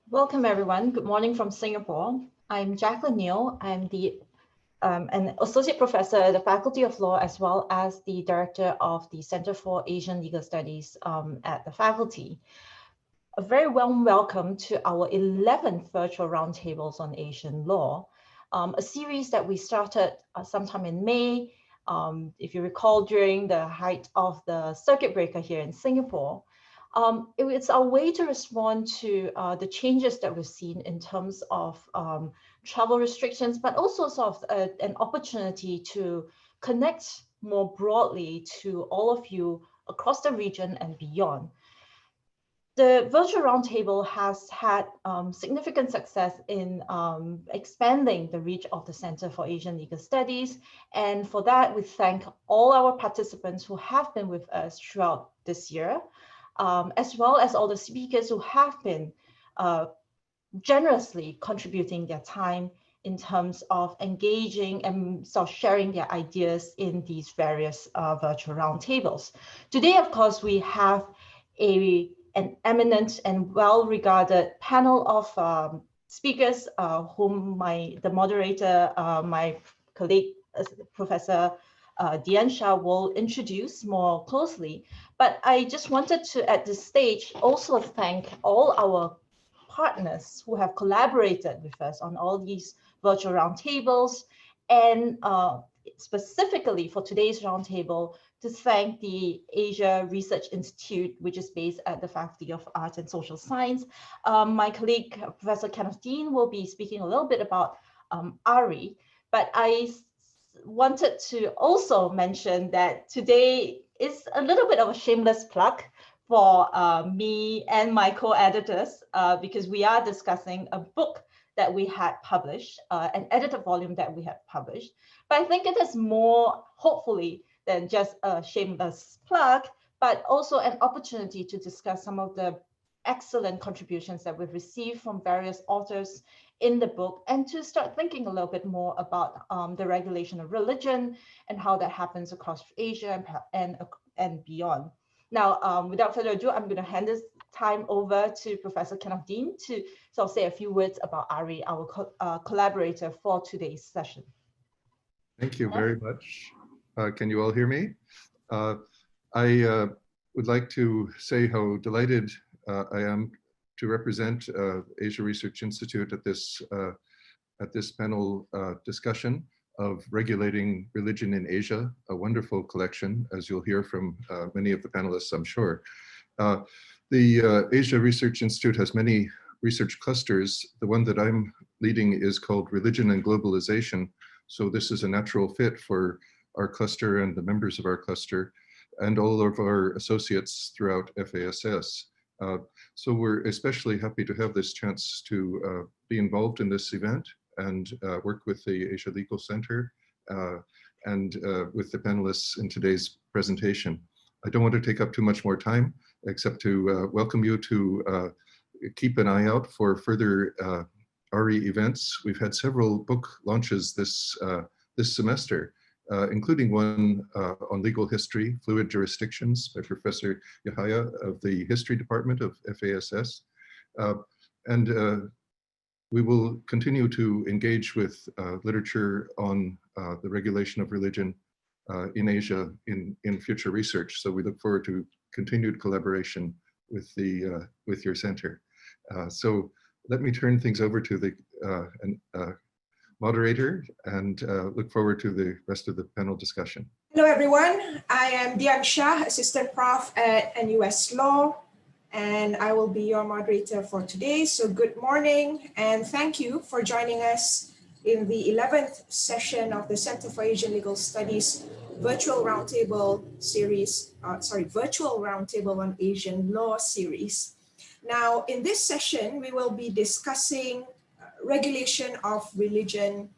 Welcome everyone. Good morning from Singapore. I'm Jaclyn. I'm an associate professor at the Faculty of Law as well as the director of the Center for Asian Legal Studies at the faculty. A very warm welcome to our 11th virtual roundtables on Asian law, a series that we started sometime in May. If you recall, during the height of the circuit breaker here in Singapore. It's our way to respond to the changes that we've seen in terms of travel restrictions, but also sort of an opportunity to connect more broadly to all of you across the region and beyond. The virtual roundtable has had significant success in expanding the reach of the Center for Asian Legal Studies. And for that, we thank all our participants who have been with us throughout this year, as well as all the speakers who have been generously contributing their time in terms of engaging and sort of sharing their ideas in these various virtual roundtables. Today, of course, we have an eminent and well-regarded panel of speakers whom the moderator, my colleague, Professor Dian Shah will introduce more closely. But I just wanted to, at this stage, also thank all our partners who have collaborated with us on all these virtual roundtables, and specifically for today's roundtable, to thank the Asia Research Institute, which is based at the Faculty of Arts and Social Science. My colleague, Professor Kenneth Dian, will be speaking a little bit about ARI, but I wanted to also mention that today is a little bit of a shameless plug for me and my co-editors, because we are discussing a book that we had published, an edited volume that we had published. But I think it is more, hopefully, than just a shameless plug, but also an opportunity to discuss some of the excellent contributions that we've received from various authors in the book, and to start thinking a little bit more about the regulation of religion and how that happens across Asia and beyond. Now, without further ado, I'm going to hand this time over to Professor Kenneth Dian to sort of say a few words about ARI, our collaborator for today's session. Thank you very much. Can you all hear me? I would like to say how delighted I am to represent Asia Research Institute at this panel discussion of regulating religion in Asia, a wonderful collection, as you'll hear from many of the panelists, I'm sure. The Asia Research Institute has many research clusters. The one that I'm leading is called Religion and Globalization. So this is a natural fit for our cluster and the members of our cluster and all of our associates throughout FASS. So we're especially happy to have this chance to be involved in this event and work with the Asia Legal Center and with the panelists in today's presentation. I don't want to take up too much more time, except to welcome you to keep an eye out for further RE events. We've had several book launches this semester, including one on legal history, fluid jurisdictions by Professor Yahaya of the History Department of FASS. We will continue to engage with literature on the regulation of religion in Asia in future research. So we look forward to continued collaboration with your center. So let me turn things over to the moderator and look forward to the rest of the panel discussion. Hello, everyone. I am Dian Shah, Assistant Prof at NUS Law, and I will be your moderator for today. So good morning, and thank you for joining us in the 11th session of the Center for Asian Legal Studies Virtual Roundtable series, Virtual Roundtable on Asian Law series. Now, in this session, we will be discussing regulation of religion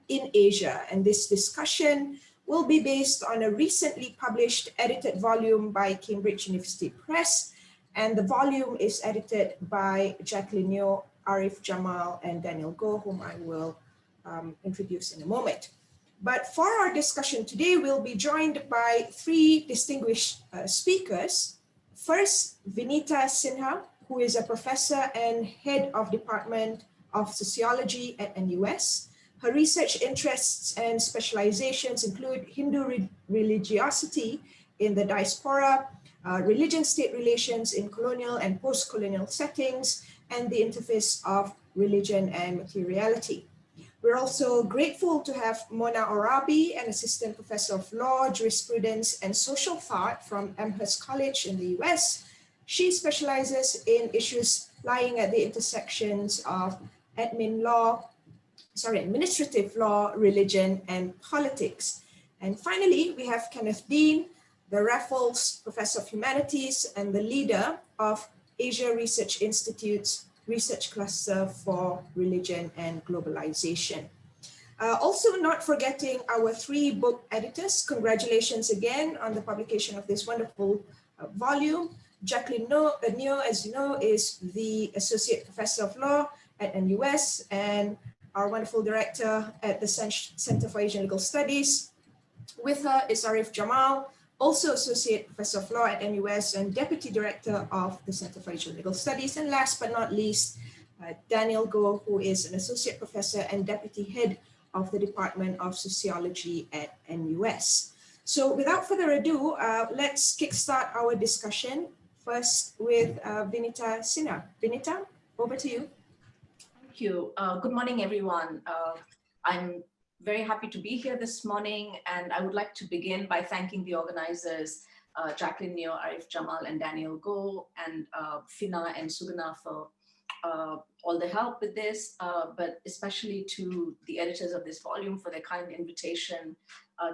in Asia. And this discussion will be based on a recently published edited volume by Cambridge University Press. And the volume is edited by Jaclyn, Arif Jamal, and Daniel Goh, whom I will introduce in a moment. But for our discussion today, we'll be joined by three distinguished speakers. First, Vineeta Sinha, who is a professor and head of Department of Sociology at NUS. Her research interests and specializations include Hindu religiosity in the diaspora, religion-state relations in colonial and post-colonial settings, and the interface of religion and materiality. We're also grateful to have Mona Oraby, an assistant professor of law, jurisprudence, and social thought from Amherst College in the US. She specializes in issues lying at the intersections of administrative law, religion, and politics. And finally, we have Kenneth Dian, the Raffles Professor of Humanities and the leader of Asia Research Institute's Research Cluster for Religion and Globalization. Also not forgetting our 3 book editors. Congratulations again on the publication of this wonderful volume. Jaclyn Neo, as you know, is the Associate Professor of Law at NUS and our wonderful director at the Center for Asian Legal Studies. With her is Arif Jamal, also Associate Professor of Law at NUS and Deputy Director of the Center for Asian Legal Studies. And last but not least, Daniel Goh, who is an Associate Professor and Deputy Head of the Department of Sociology at NUS. So without further ado, let's kickstart our discussion. First with V.Reneeta Sinha. V.Reneeta, over to you. Thank you. Good morning, everyone. I'm very happy to be here this morning, and I would like to begin by thanking the organizers, Jaclyn Neo, Arif Jamal, and Daniel Goh, and Fina and Sugana for all the help with this, but especially to the editors of this volume for their kind invitation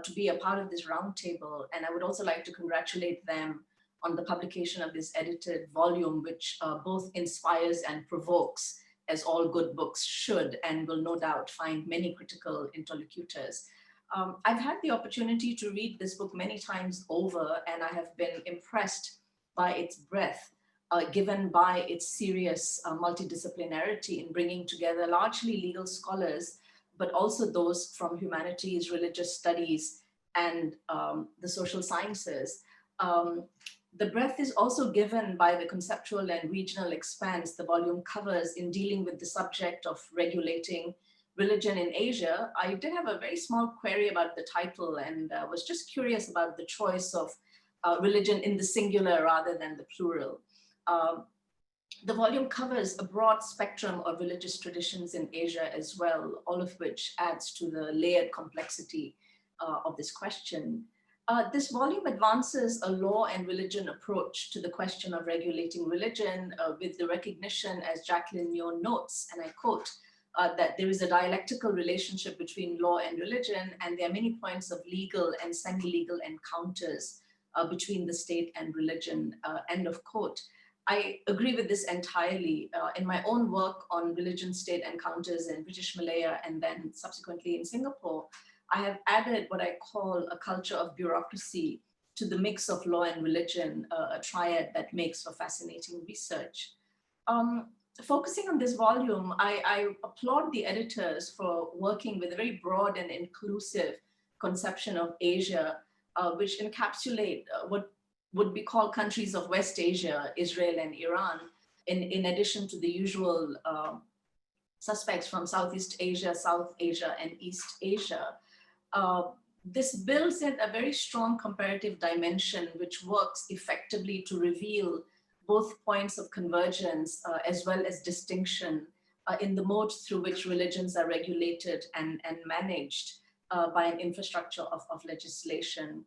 to be a part of this roundtable. And I would also like to congratulate them on the publication of this edited volume, which both inspires and provokes, as all good books should, and will no doubt find many critical interlocutors. I've had the opportunity to read this book many times over, and I have been impressed by its breadth, given by its serious multidisciplinarity in bringing together largely legal scholars, but also those from humanities, religious studies, and the social sciences. The breadth is also given by the conceptual and regional expanse the volume covers in dealing with the subject of regulating religion in Asia. I did have a very small query about the title and was just curious about the choice of religion in the singular rather than the plural. The volume covers a broad spectrum of religious traditions in Asia as well, all of which adds to the layered complexity of this question. This volume advances a law and religion approach to the question of regulating religion with the recognition, as Jaclyn Neo notes, and I quote, that there is a dialectical relationship between law and religion, and there are many points of legal and semi-legal encounters between the state and religion, end of quote. I agree with this entirely. In my own work on religion-state encounters in British Malaya and then subsequently in Singapore, I have added what I call a culture of bureaucracy to the mix of law and religion, a triad that makes for fascinating research. Focusing on this volume, I applaud the editors for working with a very broad and inclusive conception of Asia, which encapsulate what would be called countries of West Asia, Israel and Iran, in addition to the usual suspects from Southeast Asia, South Asia, and East Asia. This builds in a very strong comparative dimension, which works effectively to reveal both points of convergence as well as distinction in the modes through which religions are regulated and managed by an infrastructure of legislation.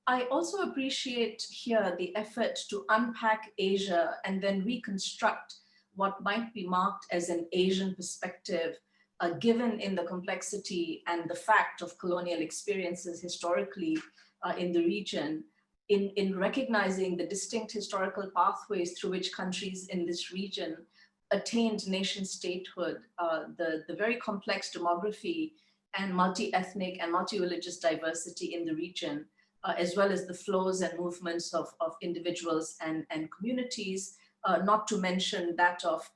I also appreciate here the effort to unpack Asia and then reconstruct what might be marked as an Asian perspective, given in the complexity and the fact of colonial experiences historically in the region, in recognizing the distinct historical pathways through which countries in this region attained nation statehood, the very complex demography and multi-ethnic and multi-religious diversity in the region, as well as the flows and movements of individuals and communities, not to mention that of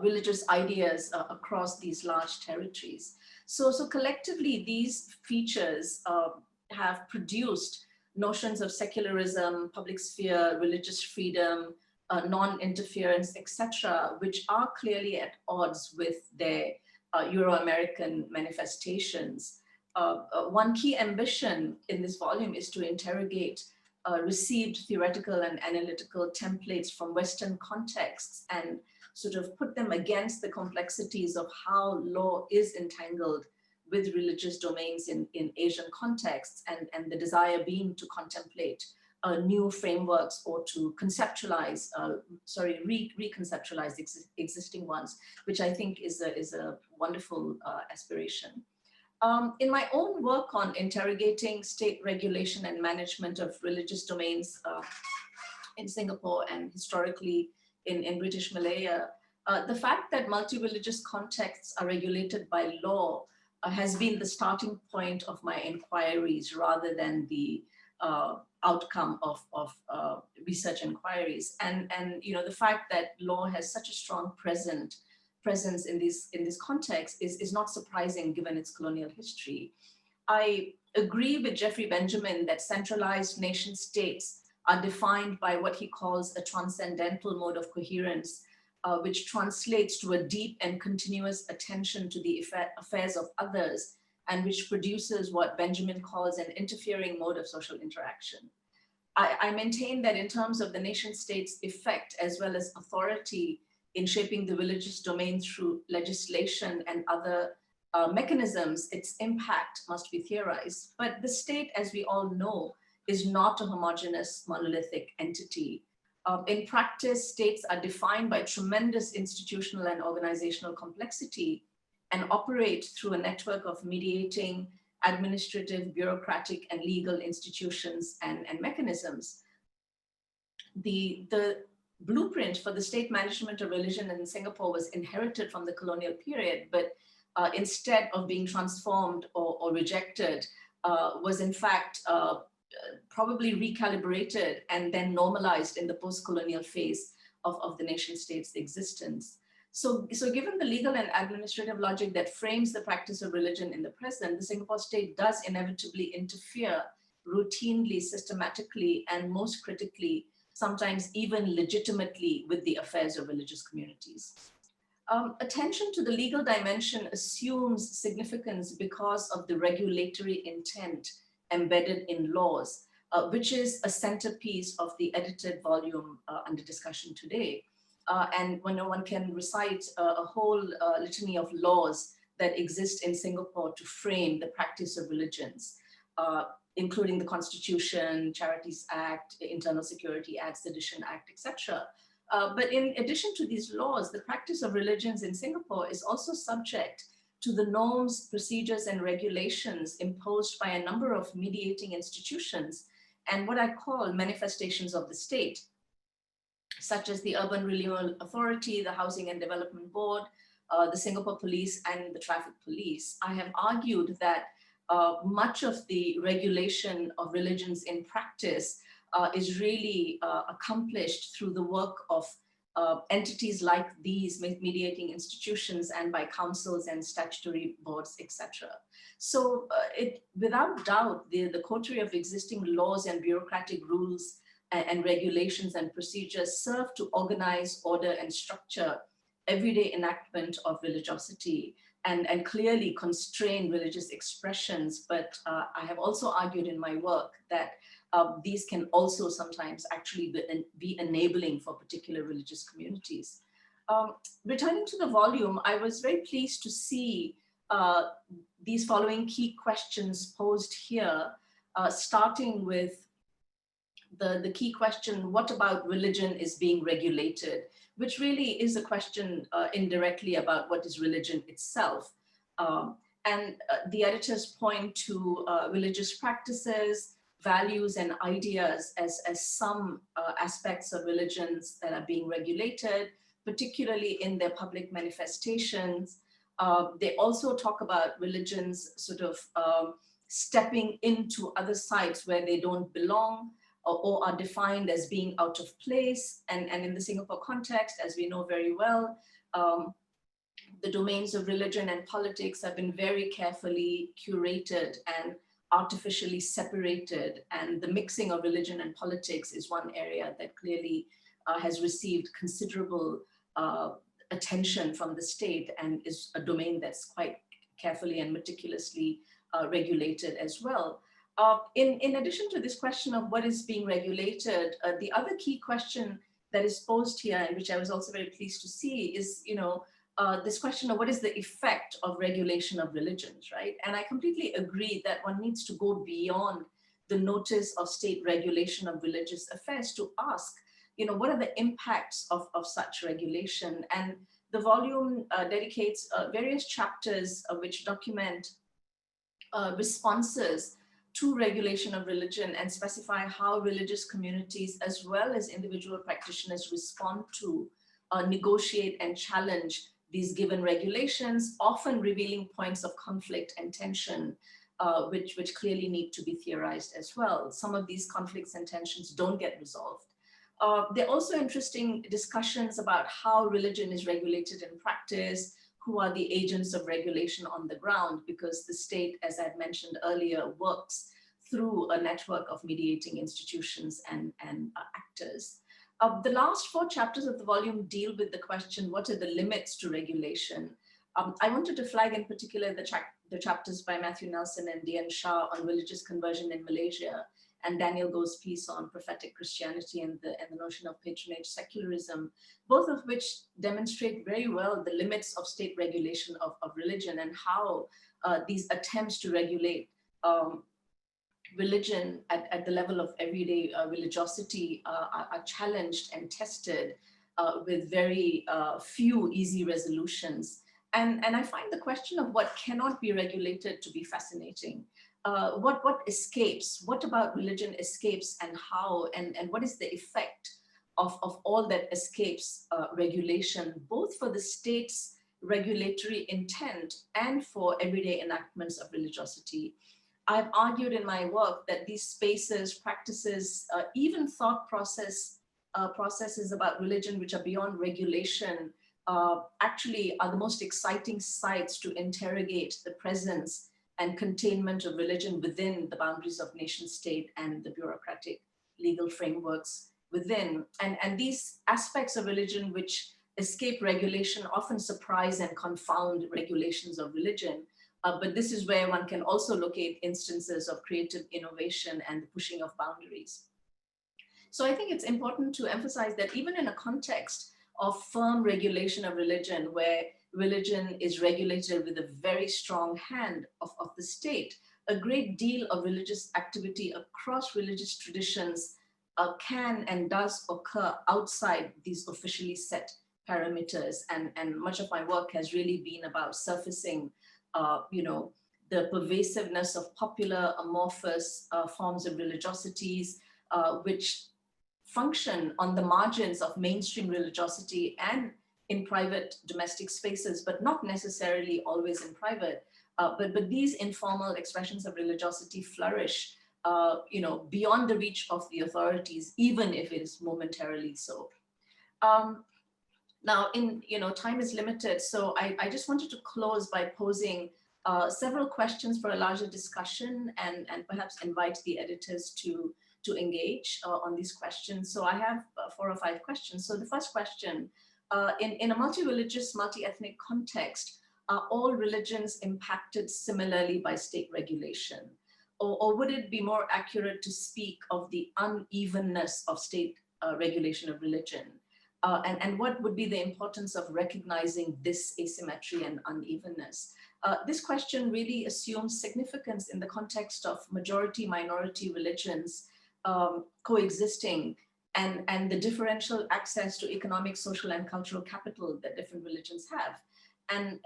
religious ideas across these large territories. So collectively, these features have produced notions of secularism, public sphere, religious freedom, non-interference, etc., which are clearly at odds with their Euro-American manifestations. One key ambition in this volume is to interrogate received theoretical and analytical templates from Western contexts and sort of put them against the complexities of how law is entangled with religious domains in Asian contexts, and the desire being to contemplate new frameworks or to conceptualize, reconceptualize existing ones, which I think is a wonderful aspiration. In my own work on interrogating state regulation and management of religious domains in Singapore and historically in British Malaya, the fact that multi-religious contexts are regulated by law has been the starting point of my inquiries rather than the outcome of research inquiries. And you know, the fact that law has such a strong presence in this context is not surprising given its colonial history. I agree with Jeffrey Benjamin that centralized nation states are defined by what he calls a transcendental mode of coherence, which translates to a deep and continuous attention to the affairs of others, and which produces what Benjamin calls an interfering mode of social interaction. I maintain that in terms of the nation state's effect as well as authority in shaping the religious domain through legislation and other mechanisms, its impact must be theorized. But the state, as we all know, is not a homogeneous monolithic entity. In practice, states are defined by tremendous institutional and organizational complexity and operate through a network of mediating, administrative, bureaucratic, and legal institutions and mechanisms. The blueprint for the state management of religion in Singapore was inherited from the colonial period, but instead of being transformed or rejected, was in fact probably recalibrated and then normalized in the post-colonial phase of the nation state's existence. So given the legal and administrative logic that frames the practice of religion in the present, the Singapore state does inevitably interfere routinely, systematically, and most critically, sometimes even legitimately, with the affairs of religious communities. Attention to the legal dimension assumes significance because of the regulatory intent embedded in laws, which is a centerpiece of the edited volume under discussion today. And when one can recite a whole litany of laws that exist in Singapore to frame the practice of religions, including the Constitution, Charities Act, Internal Security Act, Sedition Act, etc. But in addition to these laws, the practice of religions in Singapore is also subject to the norms, procedures, and regulations imposed by a number of mediating institutions and what I call manifestations of the state, such as the Urban Renewal Authority, the Housing and Development Board, the Singapore Police, and the Traffic Police. I have argued that much of the regulation of religions in practice is really accomplished through the work of entities like these mediating institutions and by councils and statutory boards, etc. So without doubt, the coterie of existing laws and bureaucratic rules and regulations and procedures serve to organize, order, and structure everyday enactment of religiosity and clearly constrain religious expressions. But I have also argued in my work that these can also sometimes actually be enabling for particular religious communities. Returning to the volume, I was very pleased to see these following key questions posed here, starting with the key question, what about religion is being regulated? Which really is a question indirectly about what is religion itself. And the editors point to religious practices, values, and ideas as some aspects of religions that are being regulated, particularly in their public manifestations. They also talk about religions sort of stepping into other sites where they don't belong, or are defined as being out of place. And in the Singapore context, as we know very well, the domains of religion and politics have been very carefully curated and artificially separated. And the mixing of religion and politics is one area that clearly has received considerable attention from the state and is a domain that's quite carefully and meticulously regulated as well. In addition to this question of what is being regulated, the other key question that is posed here, and which I was also very pleased to see, is this question of what is the effect of regulation of religions, right? And I completely agree that one needs to go beyond the notice of state regulation of religious affairs to ask, what are the impacts of such regulation? And the volume dedicates various chapters which document responses to regulation of religion and specify how religious communities as well as individual practitioners respond to, negotiate and challenge these given regulations, often revealing points of conflict and tension, which clearly need to be theorized as well. Some of these conflicts and tensions don't get resolved. There are also interesting discussions about how religion is regulated in practice, who are the agents of regulation on the ground, because the state, as I'd mentioned earlier, works through a network of mediating institutions and actors. The last 4 chapters of the volume deal with the question, what are the limits to regulation? I wanted to flag in particular the chapters by Matthew Nelson and Dian Shah on religious conversion in Malaysia, and Daniel Goh's piece on prophetic Christianity and the notion of patronage secularism, both of which demonstrate very well the limits of state regulation of religion and how these attempts to regulate religion at the level of everyday religiosity are challenged and tested with very few easy resolutions. And I find the question of what cannot be regulated to be fascinating. What escapes? What about religion escapes, and how? And what is the effect of all that escapes regulation, both for the state's regulatory intent and for everyday enactments of religiosity? I've argued in my work that these spaces, practices, even thought processes about religion which are beyond regulation actually are the most exciting sites to interrogate the presence and containment of religion within the boundaries of nation state and the bureaucratic legal frameworks within. And these aspects of religion which escape regulation often surprise and confound regulations of religion. But this is where one can also locate instances of creative innovation and the pushing of boundaries. So I think it's important to emphasize that even in a context of firm regulation of religion, where religion is regulated with a very strong hand of the state, a great deal of religious activity across religious traditions can and does occur outside these officially set parameters. And much of my work has really been about surfacing the pervasiveness of popular amorphous forms of religiosities, which function on the margins of mainstream religiosity and in private domestic spaces, but not necessarily always in private. But these informal expressions of religiosity flourish, beyond the reach of the authorities, even if it is momentarily so. Now, time is limited, so I just wanted to close by posing several questions for a larger discussion and perhaps invite the editors to engage on these questions. So I have 4 or 5 questions. So the first question, in a multi-religious, multi-ethnic context, are all religions impacted similarly by state regulation? Or would it be more accurate to speak of the unevenness of state regulation of religion? And what would be the importance of recognizing this asymmetry and unevenness? This question really assumes significance in the context of majority-minority religions coexisting and the differential access to economic, social, and cultural capital that different religions have. And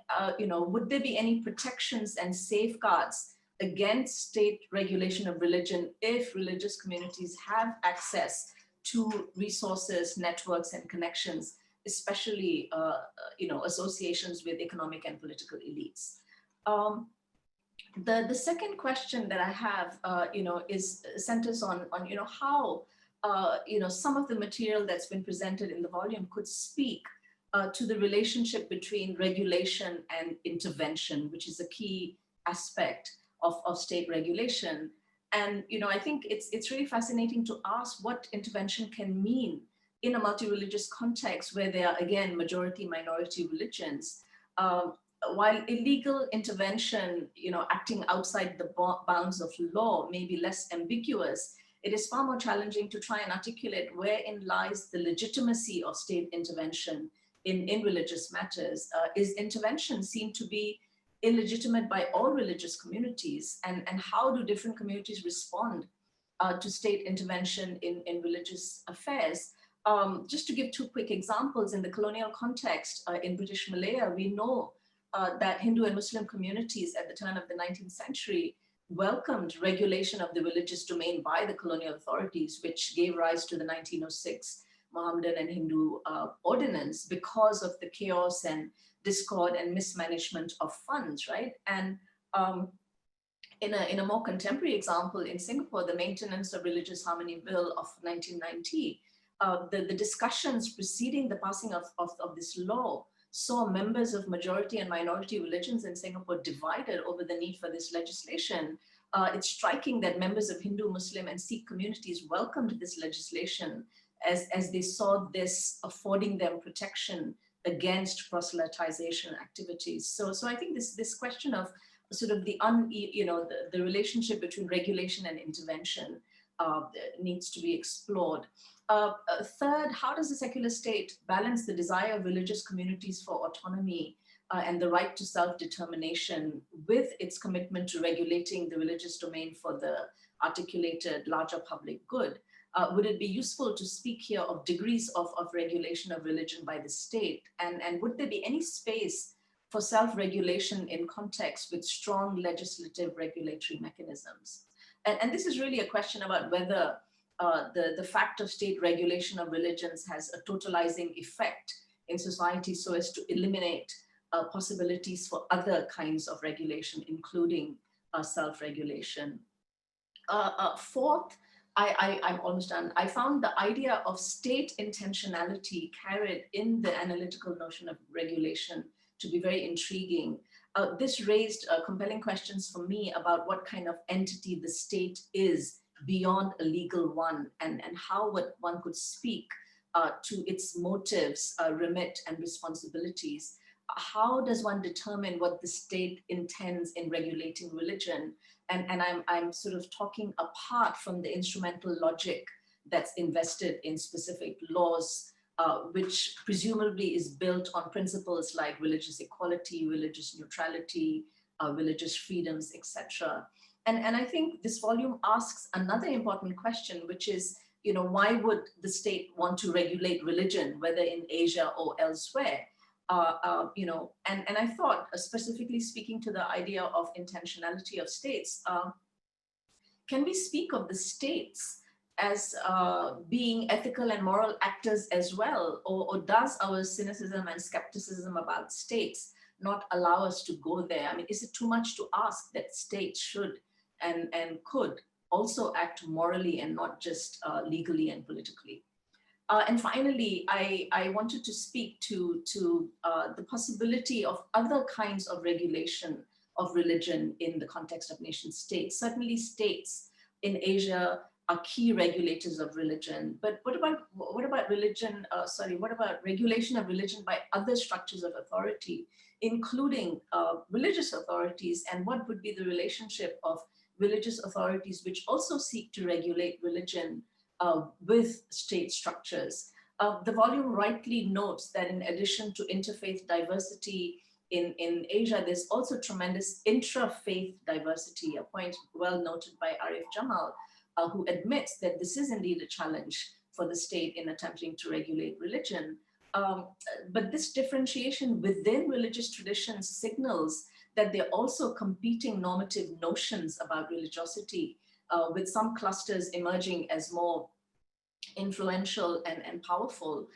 would there be any protections and safeguards against state regulation of religion if religious communities have access to resources, networks, and connections, especially associations with economic and political elites? The second question that I have, centers on how some of the material that's been presented in the volume could speak to the relationship between regulation and intervention, which is a key aspect of state regulation. And I think it's really fascinating to ask what intervention can mean in a multi-religious context where there are, again, majority-minority religions, while illegal intervention, acting outside the bounds of law may be less ambiguous, it is far more challenging to try and articulate wherein lies the legitimacy of state intervention in religious matters. Is intervention seen to be illegitimate by all religious communities? And how do different communities respond to state intervention in religious affairs? Just to give two quick examples, in the colonial context in British Malaya, we know that Hindu and Muslim communities at the turn of the 19th century welcomed regulation of the religious domain by the colonial authorities, which gave rise to the 1906 Mohammedan and Hindu ordinance because of the chaos and discord and mismanagement of funds, right? And in a more contemporary example, in Singapore, the Maintenance of Religious Harmony Bill of 1990, the discussions preceding the passing of this law saw members of majority and minority religions in Singapore divided over the need for this legislation. It's striking that members of Hindu, Muslim, and Sikh communities welcomed this legislation as they saw this affording them protection against proselytization activities. So I think this question of sort of the relationship between regulation and intervention needs to be explored. Third, how does the secular state balance the desire of religious communities for autonomy and the right to self-determination with its commitment to regulating the religious domain for the articulated larger public good? Would it be useful to speak here of degrees of regulation of religion by the state? And would there be any space for self-regulation in context with strong legislative regulatory mechanisms? And this is really a question about whether the fact of state regulation of religions has a totalizing effect in society so as to eliminate possibilities for other kinds of regulation, including self-regulation. Fourth, I'm almost done. I found the idea of state intentionality carried in the analytical notion of regulation to be very intriguing. This raised compelling questions for me about what kind of entity the state is beyond a legal one, and how one could speak to its motives, remit, and responsibilities. How does one determine what the state intends in regulating religion? And I'm sort of talking apart from the instrumental logic that's invested in specific laws, which presumably is built on principles like religious equality, religious neutrality, religious freedoms, etc. And I think this volume asks another important question, which is, why would the state want to regulate religion, whether in Asia or elsewhere? And I thought, specifically speaking to the idea of intentionality of states, can we speak of the states as being ethical and moral actors as well? Or does our cynicism and skepticism about states not allow us to go there? I mean, is it too much to ask that states should and could also act morally and not just legally and politically? And finally, I wanted to speak to the possibility of other kinds of regulation of religion in the context of nation states. Certainly states in Asia are key regulators of religion, but what about religion, what about regulation of religion by other structures of authority, including religious authorities, and what would be the relationship of religious authorities which also seek to regulate religion with state structures? The volume rightly notes that in addition to interfaith diversity in Asia, there's also tremendous intra-faith diversity, a point well noted by Arif Jamal, who admits that this is indeed a challenge for the state in attempting to regulate religion. But this differentiation within religious traditions signals that they're also competing normative notions about religiosity, with some clusters emerging as more influential and powerful.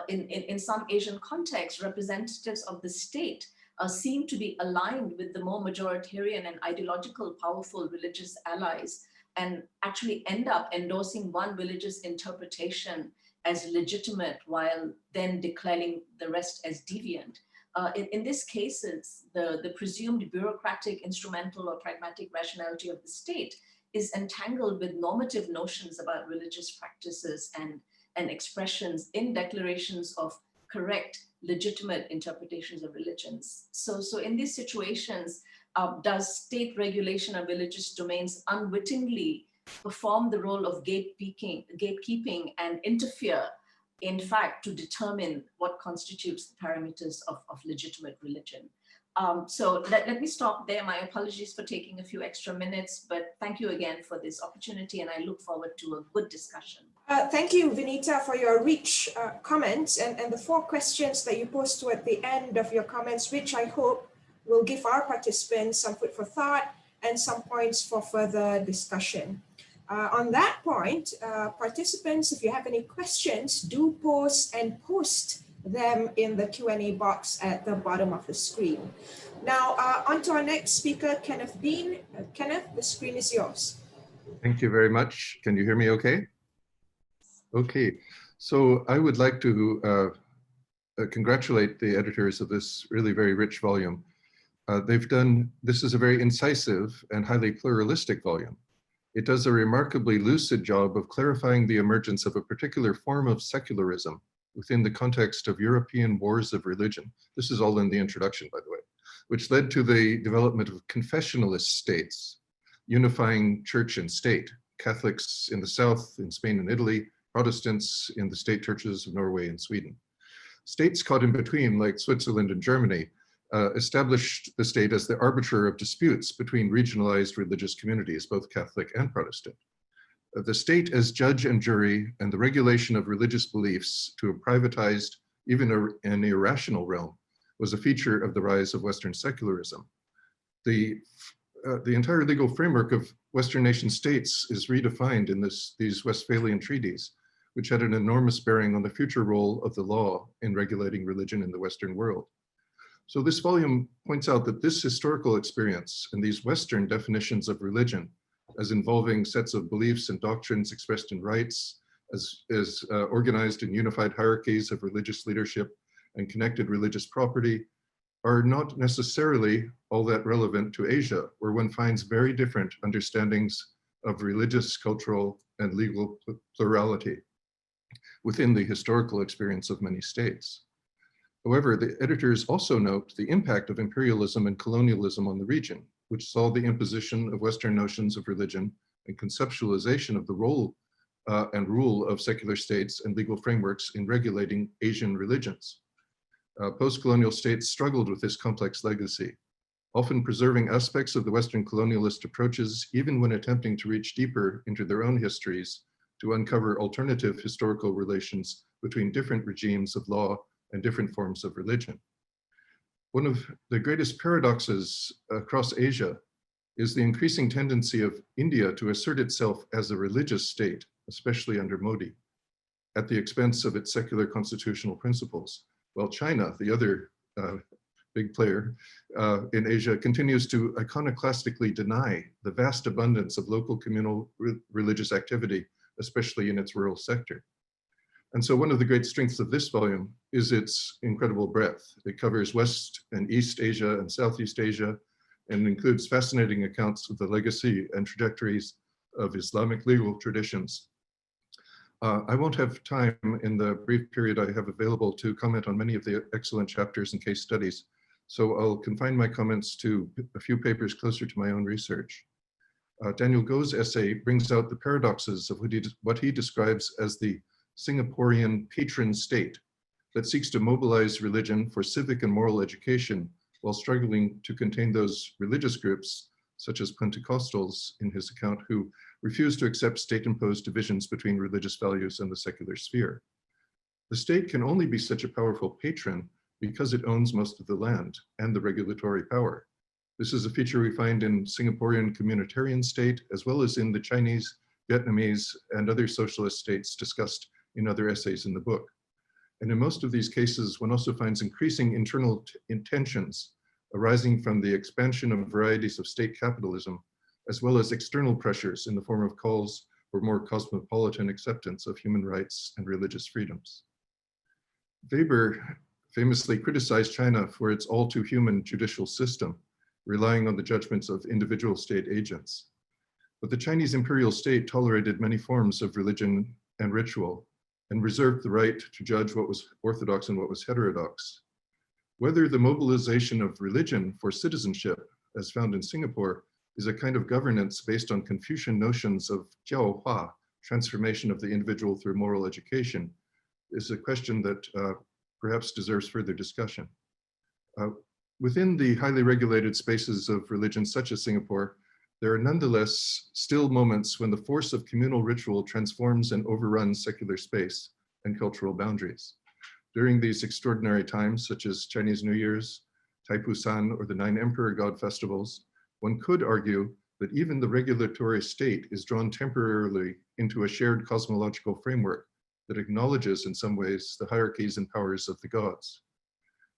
In some Asian contexts, representatives of the state seem to be aligned with the more majoritarian and ideological powerful religious allies, and actually end up endorsing one religious interpretation as legitimate while then declaring the rest as deviant. In these cases, the presumed bureaucratic, instrumental, or pragmatic rationality of the state is entangled with normative notions about religious practices and and expressions in declarations of correct, legitimate interpretations of religions. So in these situations, does state regulation of religious domains unwittingly perform the role of gatekeeping and interfere, in fact, to determine what constitutes the parameters of legitimate religion? So let me stop there. My apologies for taking a few extra minutes, but thank you again for this opportunity, and I look forward to a good discussion. Thank you, Vineeta, for your rich comments and the 4 questions that you posed toward the end of your comments, which I hope will give our participants some food for thought and some points for further discussion. On that point, participants, if you have any questions, do post them in the Q&A box at the bottom of the screen. Now, on to our next speaker, Kenneth Dean. Kenneth, the screen is yours. Thank you very much. Can you hear me okay? Okay, so I would like to congratulate the editors of this really very rich volume. This is a very incisive and highly pluralistic volume. It does a remarkably lucid job of clarifying the emergence of a particular form of secularism within the context of European wars of religion. This is all in the introduction, by the way, which led to the development of confessionalist states, unifying church and state, Catholics in the South, in Spain and Italy, Protestants in the state churches of Norway and Sweden. States caught in between, like Switzerland and Germany, established the state as the arbiter of disputes between regionalized religious communities, both Catholic and Protestant. The state as judge and jury and the regulation of religious beliefs to a privatized, even an irrational realm was a feature of the rise of Western secularism. The entire legal framework of Western nation states is redefined in these Westphalian treaties, which had an enormous bearing on the future role of the law in regulating religion in the Western world. So this volume points out that this historical experience and these Western definitions of religion as involving sets of beliefs and doctrines expressed in rites, as organized in unified hierarchies of religious leadership and connected religious property, are not necessarily all that relevant to Asia, where one finds very different understandings of religious, cultural, and legal plurality within the historical experience of many states. However, the editors also note the impact of imperialism and colonialism on the region, which saw the imposition of Western notions of religion and conceptualization of the role and rule of secular states and legal frameworks in regulating Asian religions. Post-colonial states struggled with this complex legacy, often preserving aspects of the Western colonialist approaches, even when attempting to reach deeper into their own histories to uncover alternative historical relations between different regimes of law and different forms of religion. One of the greatest paradoxes across Asia is the increasing tendency of India to assert itself as a religious state, especially under Modi, at the expense of its secular constitutional principles, while China, the other big player in Asia, continues to iconoclastically deny the vast abundance of local communal religious activity, especially in its rural sector. And so one of the great strengths of this volume is its incredible breadth. It covers West and East Asia and Southeast Asia, and includes fascinating accounts of the legacy and trajectories of Islamic legal traditions. I won't have time in the brief period I have available to comment on many of the excellent chapters and case studies, so I'll confine my comments to a few papers closer to my own research. Daniel Goh's essay brings out the paradoxes of what he describes as the Singaporean patron state that seeks to mobilize religion for civic and moral education while struggling to contain those religious groups, such as Pentecostals in his account, who refuse to accept state-imposed divisions between religious values and the secular sphere. The state can only be such a powerful patron because it owns most of the land and the regulatory power. This is a feature we find in Singaporean communitarian state, as well as in the Chinese, Vietnamese, and other socialist states discussed in other essays in the book. And in most of these cases, one also finds increasing internal tensions arising from the expansion of varieties of state capitalism, as well as external pressures in the form of calls for more cosmopolitan acceptance of human rights and religious freedoms. Weber famously criticized China for its all-too-human judicial system, relying on the judgments of individual state agents. But the Chinese imperial state tolerated many forms of religion and ritual, and reserved the right to judge what was orthodox and what was heterodox. Whether the mobilization of religion for citizenship, as found in Singapore, is a kind of governance based on Confucian notions of jiaohua, transformation of the individual through moral education, is a question that perhaps deserves further discussion. Within the highly regulated spaces of religion, such as Singapore, there are nonetheless still moments when the force of communal ritual transforms and overruns secular space and cultural boundaries. During these extraordinary times, such as Chinese New Year's, Taipusan, or the Nine Emperor God festivals, one could argue that even the regulatory state is drawn temporarily into a shared cosmological framework that acknowledges in some ways the hierarchies and powers of the gods.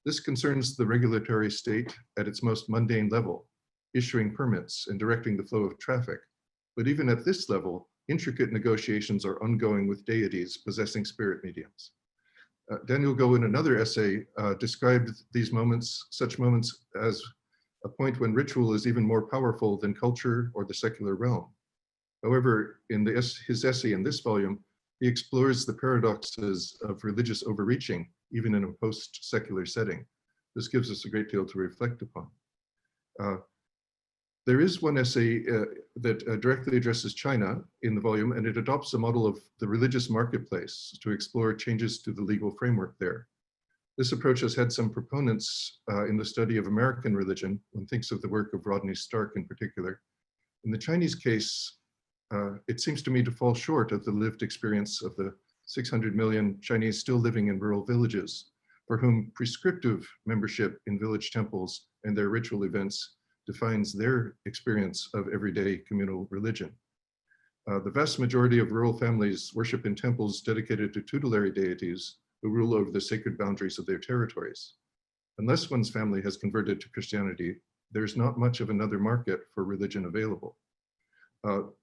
This concerns the regulatory state at its most mundane level, issuing permits and directing the flow of traffic. But even at this level, intricate negotiations are ongoing with deities possessing spirit mediums. Daniel Goh, in another essay, described these moments, such moments, as a point when ritual is even more powerful than culture or the secular realm. However, in his essay in this volume, he explores the paradoxes of religious overreaching, even in a post-secular setting. This gives us a great deal to reflect upon. There is one essay that directly addresses China in the volume, and it adopts a model of the religious marketplace to explore changes to the legal framework there. This approach has had some proponents in the study of American religion. One thinks of the work of Rodney Stark in particular. In the Chinese case, it seems to me to fall short of the lived experience of the 600 million Chinese still living in rural villages, for whom prescriptive membership in village temples and their ritual events defines their experience of everyday communal religion. The vast majority of rural families worship in temples dedicated to tutelary deities who rule over the sacred boundaries of their territories. Unless one's family has converted to Christianity, there's not much of another market for religion available.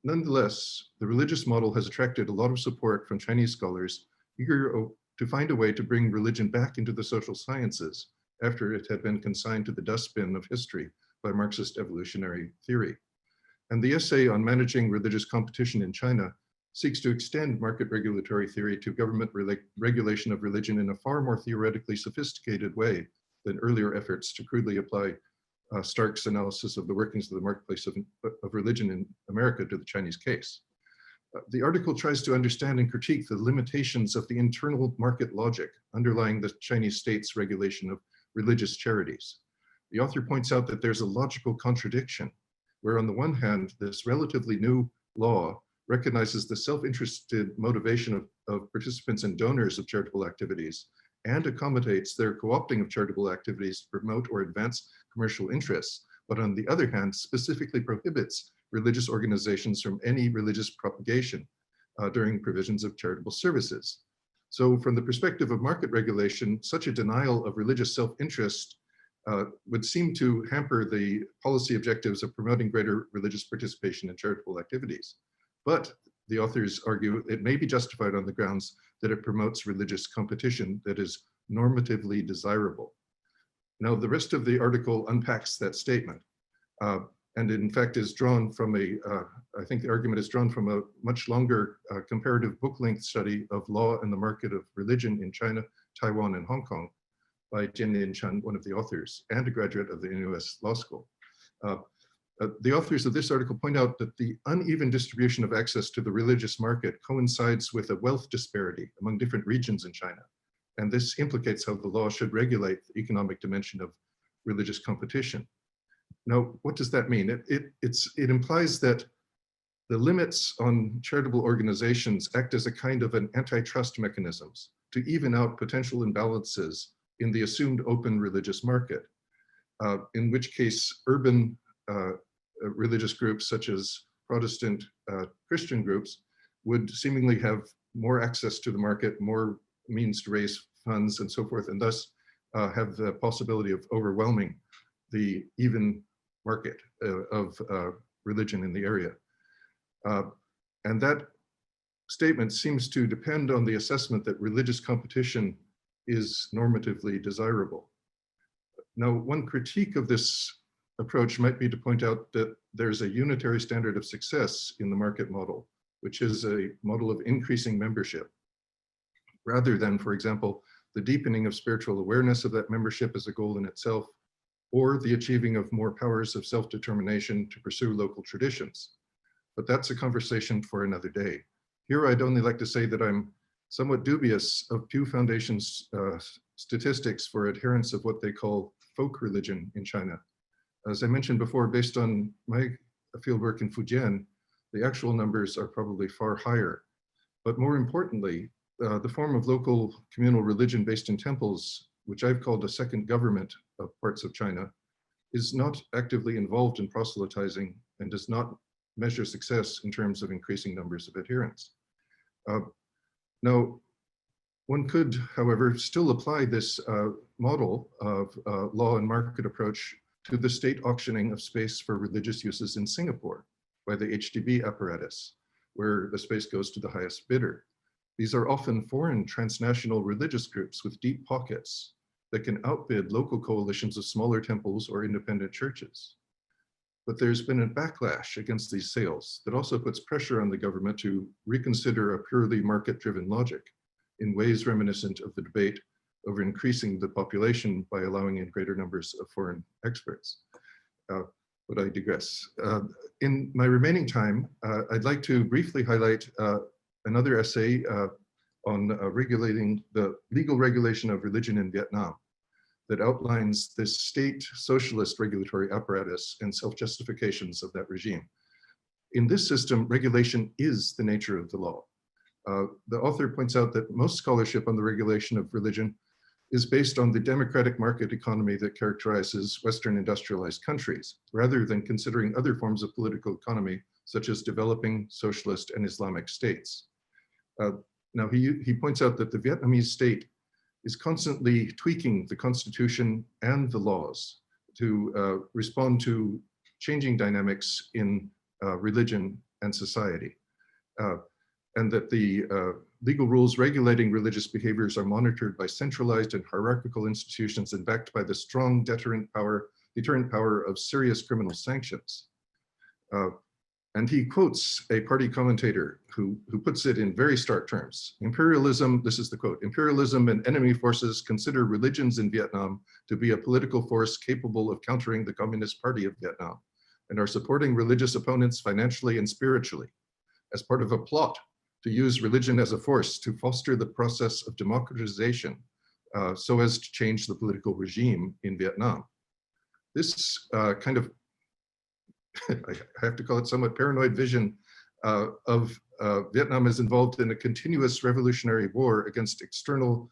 Nonetheless, the religious model has attracted a lot of support from Chinese scholars eager to find a way to bring religion back into the social sciences after it had been consigned to the dustbin of history by Marxist evolutionary theory. And the essay on managing religious competition in China seeks to extend market regulatory theory to government regulation of religion in a far more theoretically sophisticated way than earlier efforts to crudely apply Stark's analysis of the workings of the marketplace of religion in America to the Chinese case. The article tries to understand and critique the limitations of the internal market logic underlying the Chinese state's regulation of religious charities. The author points out that there's a logical contradiction, where on the one hand, this relatively new law recognizes the self-interested motivation of participants and donors of charitable activities and accommodates their co-opting of charitable activities to promote or advance commercial interests, but on the other hand, specifically prohibits religious organizations from any religious propagation during provisions of charitable services. So from the perspective of market regulation, such a denial of religious self-interest would seem to hamper the policy objectives of promoting greater religious participation in charitable activities. But the authors argue it may be justified on the grounds that it promotes religious competition that is normatively desirable. Now, the rest of the article unpacks that statement, and in fact is drawn from I think the argument is drawn from a much longer comparative book-length study of law and the market of religion in China, Taiwan, and Hong Kong by Jianlin Chen, one of the authors, and a graduate of the NUS Law School. The authors of this article point out that the uneven distribution of access to the religious market coincides with a wealth disparity among different regions in China. And this implicates how the law should regulate the economic dimension of religious competition. Now, what does that mean? It implies that the limits on charitable organizations act as a kind of an antitrust mechanisms to even out potential imbalances in the assumed open religious market, in which case urban religious groups such as Protestant Christian groups would seemingly have more access to the market, more means to raise funds and so forth, and thus have the possibility of overwhelming the even market of religion in the area. And that statement seems to depend on the assessment that religious competition is normatively desirable. Now, one critique of this approach might be to point out that there's a unitary standard of success in the market model, which is a model of increasing membership. rather than, for example, the deepening of spiritual awareness of that membership as a goal in itself, or the achieving of more powers of self-determination to pursue local traditions. But that's a conversation for another day. Here, I'd only like to say that I'm somewhat dubious of Pew Foundation's statistics for adherence of what they call folk religion in China. As I mentioned before, based on my fieldwork in Fujian, the actual numbers are probably far higher. But more importantly, the form of local communal religion based in temples, which I've called a second government of parts of China, is not actively involved in proselytizing and does not measure success in terms of increasing numbers of adherents. Now, one could, however, still apply this model of law and market approach to the state auctioning of space for religious uses in Singapore by the HDB apparatus, where the space goes to the highest bidder. These are often foreign transnational religious groups with deep pockets that can outbid local coalitions of smaller temples or independent churches. But there's been a backlash against these sales that also puts pressure on the government to reconsider a purely market-driven logic in ways reminiscent of the debate over increasing the population by allowing in greater numbers of foreign experts. But I digress. In my remaining time, I'd like to briefly highlight another essay on regulating the legal regulation of religion in Vietnam that outlines this state socialist regulatory apparatus and self-justifications of that regime. In this system, regulation is the nature of the law. The author points out that most scholarship on the regulation of religion is based on the democratic market economy that characterizes Western industrialized countries, rather than considering other forms of political economy, such as developing socialist and Islamic states. Now, he points out that the Vietnamese state is constantly tweaking the constitution and the laws to respond to changing dynamics in religion and society. And that the legal rules regulating religious behaviors are monitored by centralized and hierarchical institutions and backed by the strong deterrent power of serious criminal sanctions. And he quotes a party commentator who puts it in very stark terms. Imperialism, this is the quote, imperialism and enemy forces consider religions in Vietnam to be a political force capable of countering the Communist Party of Vietnam and are supporting religious opponents financially and spiritually as part of a plot to use religion as a force to foster the process of democratization so as to change the political regime in Vietnam. This kind of, I have to call it somewhat paranoid vision of Vietnam is involved in a continuous revolutionary war against external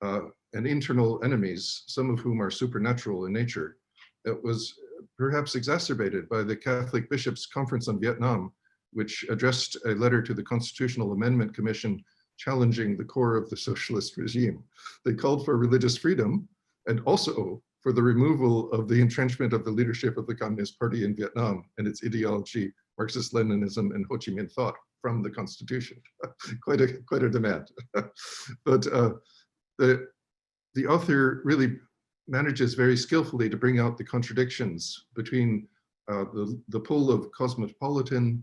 and internal enemies, some of whom are supernatural in nature. It was perhaps exacerbated by the Catholic Bishops' Conference on Vietnam, which addressed a letter to the Constitutional Amendment Commission challenging the core of the socialist regime. They called for religious freedom and also for the removal of the entrenchment of the leadership of the Communist Party in Vietnam and its ideology, Marxist-Leninism and Ho Chi Minh thought from the Constitution. quite a demand. But the author really manages very skillfully to bring out the contradictions between the pull of cosmopolitan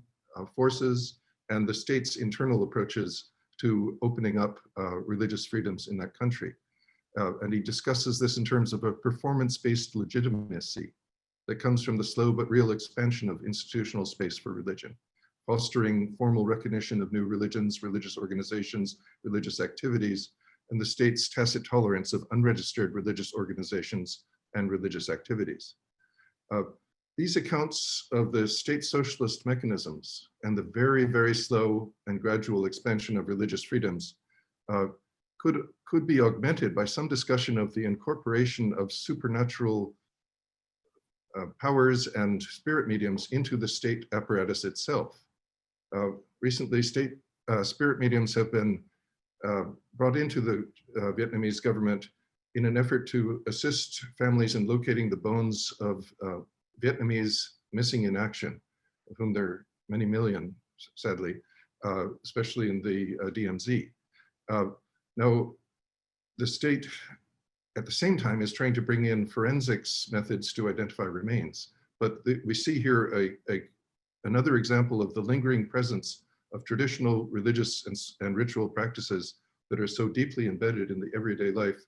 forces and the state's internal approaches to opening up religious freedoms in that country. And he discusses this in terms of a performance-based legitimacy that comes from the slow but real expansion of institutional space for religion, fostering formal recognition of new religions, religious organizations, religious activities, and the state's tacit tolerance of unregistered religious organizations and religious activities. These accounts of the state socialist mechanisms and the very, very slow and gradual expansion of religious freedoms could be augmented by some discussion of the incorporation of supernatural powers and spirit mediums into the state apparatus itself. Recently, state spirit mediums have been brought into the Vietnamese government in an effort to assist families in locating the bones of Vietnamese missing in action, of whom there are many million, sadly, especially in the DMZ. Now, the state at the same time is trying to bring in forensics methods to identify remains. But we see here another example of the lingering presence of traditional religious and ritual practices that are so deeply embedded in the everyday life,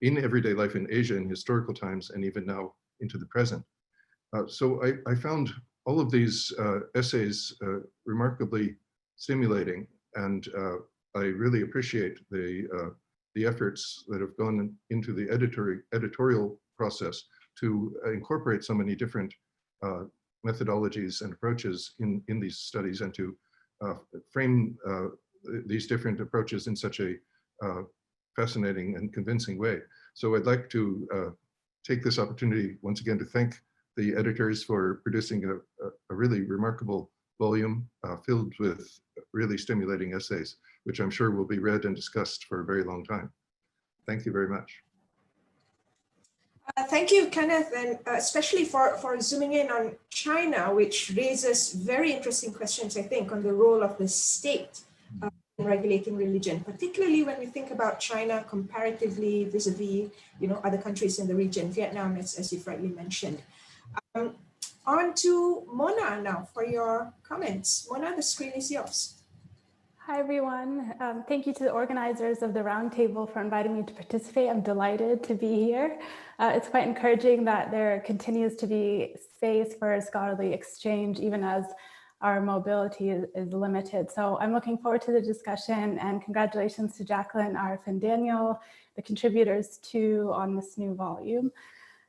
in Asia in historical times, and even now into the present. So I found all of these essays remarkably stimulating, and I really appreciate the efforts that have gone into the editorial process to incorporate so many different methodologies and approaches in these studies, and to frame these different approaches in such a fascinating and convincing way. So I'd like to take this opportunity once again to thank the editors for producing a really remarkable volume filled with really stimulating essays, which I'm sure will be read and discussed for a very long time. Thank you very much. Thank you, Kenneth, and especially for zooming in on China, which raises very interesting questions, I think, on the role of the state in regulating religion, particularly when we think about China comparatively vis-a-vis, other countries in the region, Vietnam, as you've rightly mentioned. On to Mona now for your comments. Mona, the screen is yours. Hi, everyone. Thank you to the organizers of the roundtable for inviting me to participate. I'm delighted to be here. It's quite encouraging that there continues to be space for scholarly exchange, even as our mobility is limited. So I'm looking forward to the discussion, and congratulations to Jaclyn, Arif, and Daniel, the contributors too, on this new volume.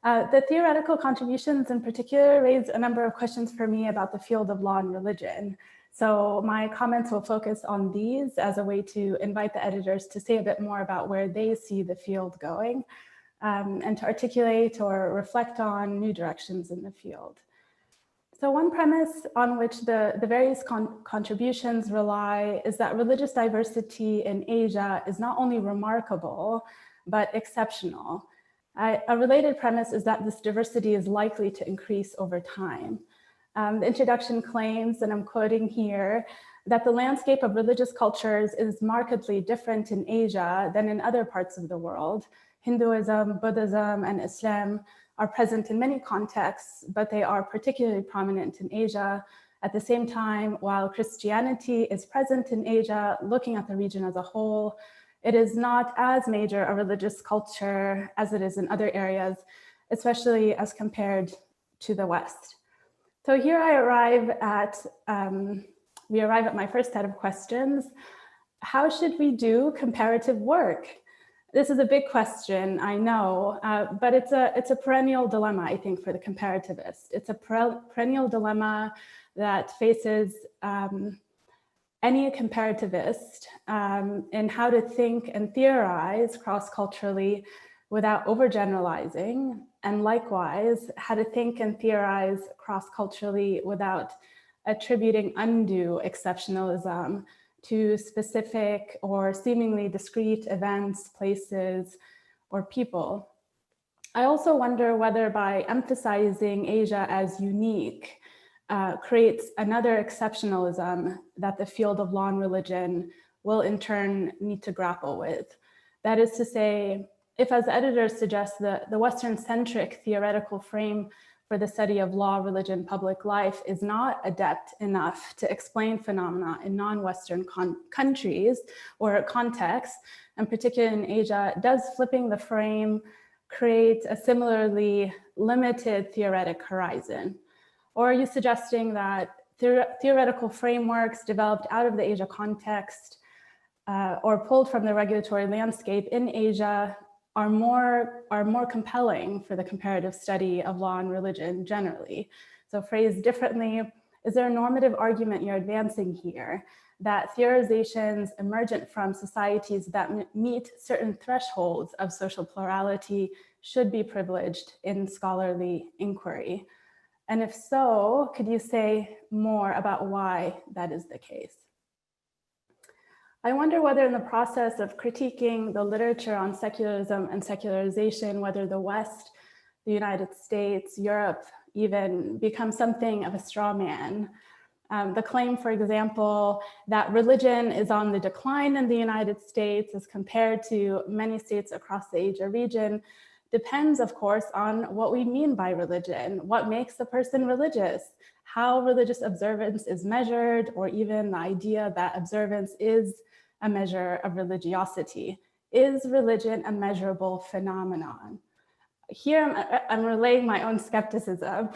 The theoretical contributions in particular raise a number of questions for me about the field of law and religion. So my comments will focus on these as a way to invite the editors to say a bit more about where they see the field going, and to articulate or reflect on new directions in the field. So one premise on which the various contributions rely is that religious diversity in Asia is not only remarkable, but exceptional. A related premise is that this diversity is likely to increase over time. The introduction claims, and I'm quoting here, that the landscape of religious cultures is markedly different in Asia than in other parts of the world. Hinduism, Buddhism, and Islam are present in many contexts, but they are particularly prominent in Asia. At the same time, while Christianity is present in Asia, looking at the region as a whole, it is not as major a religious culture as it is in other areas, especially as compared to the West. So here we arrive at my first set of questions. How should we do comparative work? This is a big question, I know, but it's a perennial dilemma, I think, for the comparativist. It's a perennial dilemma that faces any comparativist in how to think and theorize cross-culturally without overgeneralizing, and likewise, how to think and theorize cross-culturally without attributing undue exceptionalism to specific or seemingly discrete events, places, or people. I also wonder whether by emphasizing Asia as unique creates another exceptionalism that the field of law and religion will in turn need to grapple with. That is to say, if, as editors suggest, the Western-centric theoretical frame for the study of law, religion, public life is not adept enough to explain phenomena in non-Western countries or contexts, and particularly in Asia, does flipping the frame create a similarly limited theoretic horizon? Or are you suggesting that theoretical frameworks developed out of the Asia context or pulled from the regulatory landscape in Asia are more compelling for the comparative study of law and religion generally? So phrased differently, is there a normative argument you're advancing here that theorizations emergent from societies that meet certain thresholds of social plurality should be privileged in scholarly inquiry? And if so, could you say more about why that is the case? I wonder whether in the process of critiquing the literature on secularism and secularization, whether the West, the United States, Europe even become something of a straw man. The claim, for example, that religion is on the decline in the United States as compared to many states across the Asia region depends, of course, on what we mean by religion, what makes a person religious, how religious observance is measured, or even the idea that observance is a measure of religiosity? Is religion a measurable phenomenon? Here I'm relaying my own skepticism.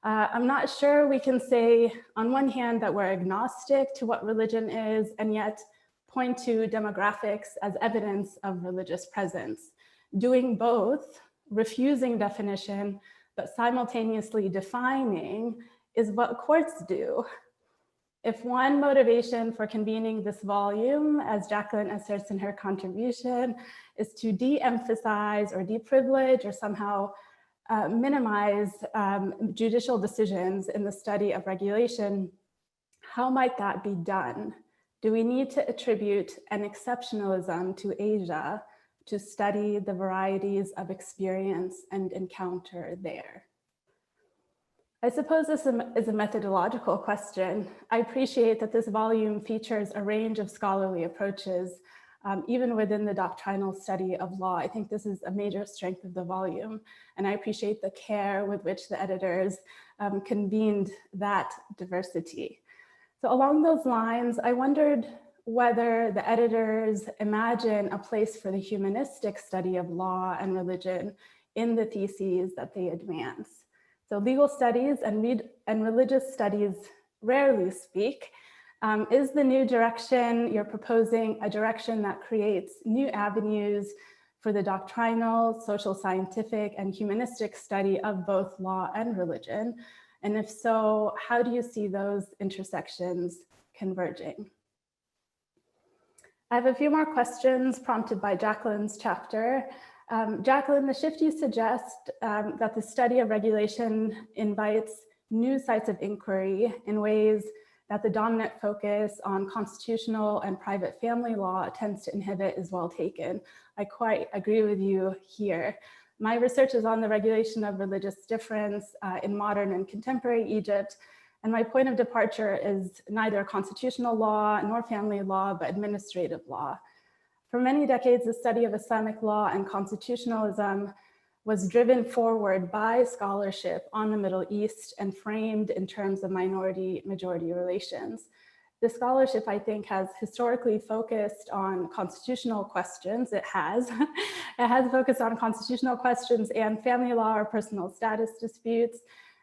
I'm not sure we can say on one hand that we're agnostic to what religion is and yet point to demographics as evidence of religious presence. Doing both, refusing definition, but simultaneously defining, is what courts do. If one motivation for convening this volume, as Jaclyn asserts in her contribution, is to de-emphasize or de-privilege or somehow minimize judicial decisions in the study of regulation, how might that be done? Do we need to attribute an exceptionalism to Asia to study the varieties of experience and encounter there? I suppose this is a methodological question. I appreciate that this volume features a range of scholarly approaches, even within the doctrinal study of law. I think this is a major strength of the volume, and I appreciate the care with which the editors convened that diversity. So along those lines, I wondered whether the editors imagine a place for the humanistic study of law and religion in the theses that they advance. So legal studies and religious studies rarely speak. Is the new direction you're proposing a direction that creates new avenues for the doctrinal, social scientific, and humanistic study of both law and religion? And if so, how do you see those intersections converging? I have a few more questions prompted by Jaclyn's chapter. Jaclyn, the shift you suggest that the study of regulation invites new sites of inquiry in ways that the dominant focus on constitutional and private family law tends to inhibit is well taken. I quite agree with you here. My research is on the regulation of religious difference in modern and contemporary Egypt, and my point of departure is neither constitutional law nor family law, but administrative law. For many decades, the study of Islamic law and constitutionalism was driven forward by scholarship on the Middle East and framed in terms of minority-majority relations. The scholarship, I think, has historically focused on constitutional questions. It has focused on constitutional questions and family law or personal status disputes.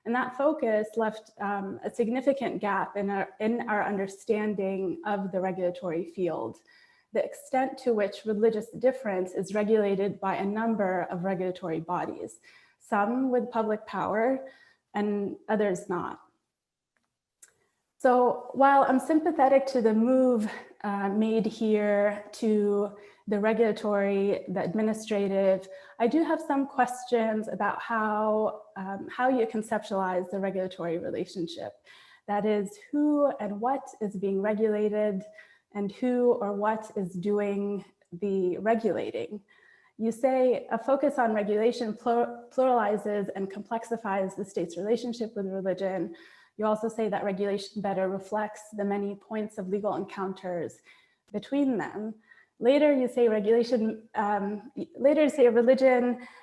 And that focus left a significant gap in our understanding of the regulatory field. The extent to which religious difference is regulated by a number of regulatory bodies, some with public power and others not. So while I'm sympathetic to the move made here to the regulatory, the administrative, I do have some questions about how you conceptualize the regulatory relationship. That is, who and what is being regulated, and who or what is doing the regulating. You say a focus on regulation pluralizes and complexifies the state's relationship with religion. You also say that regulation better reflects the many points of legal encounters between them. Later, you say religion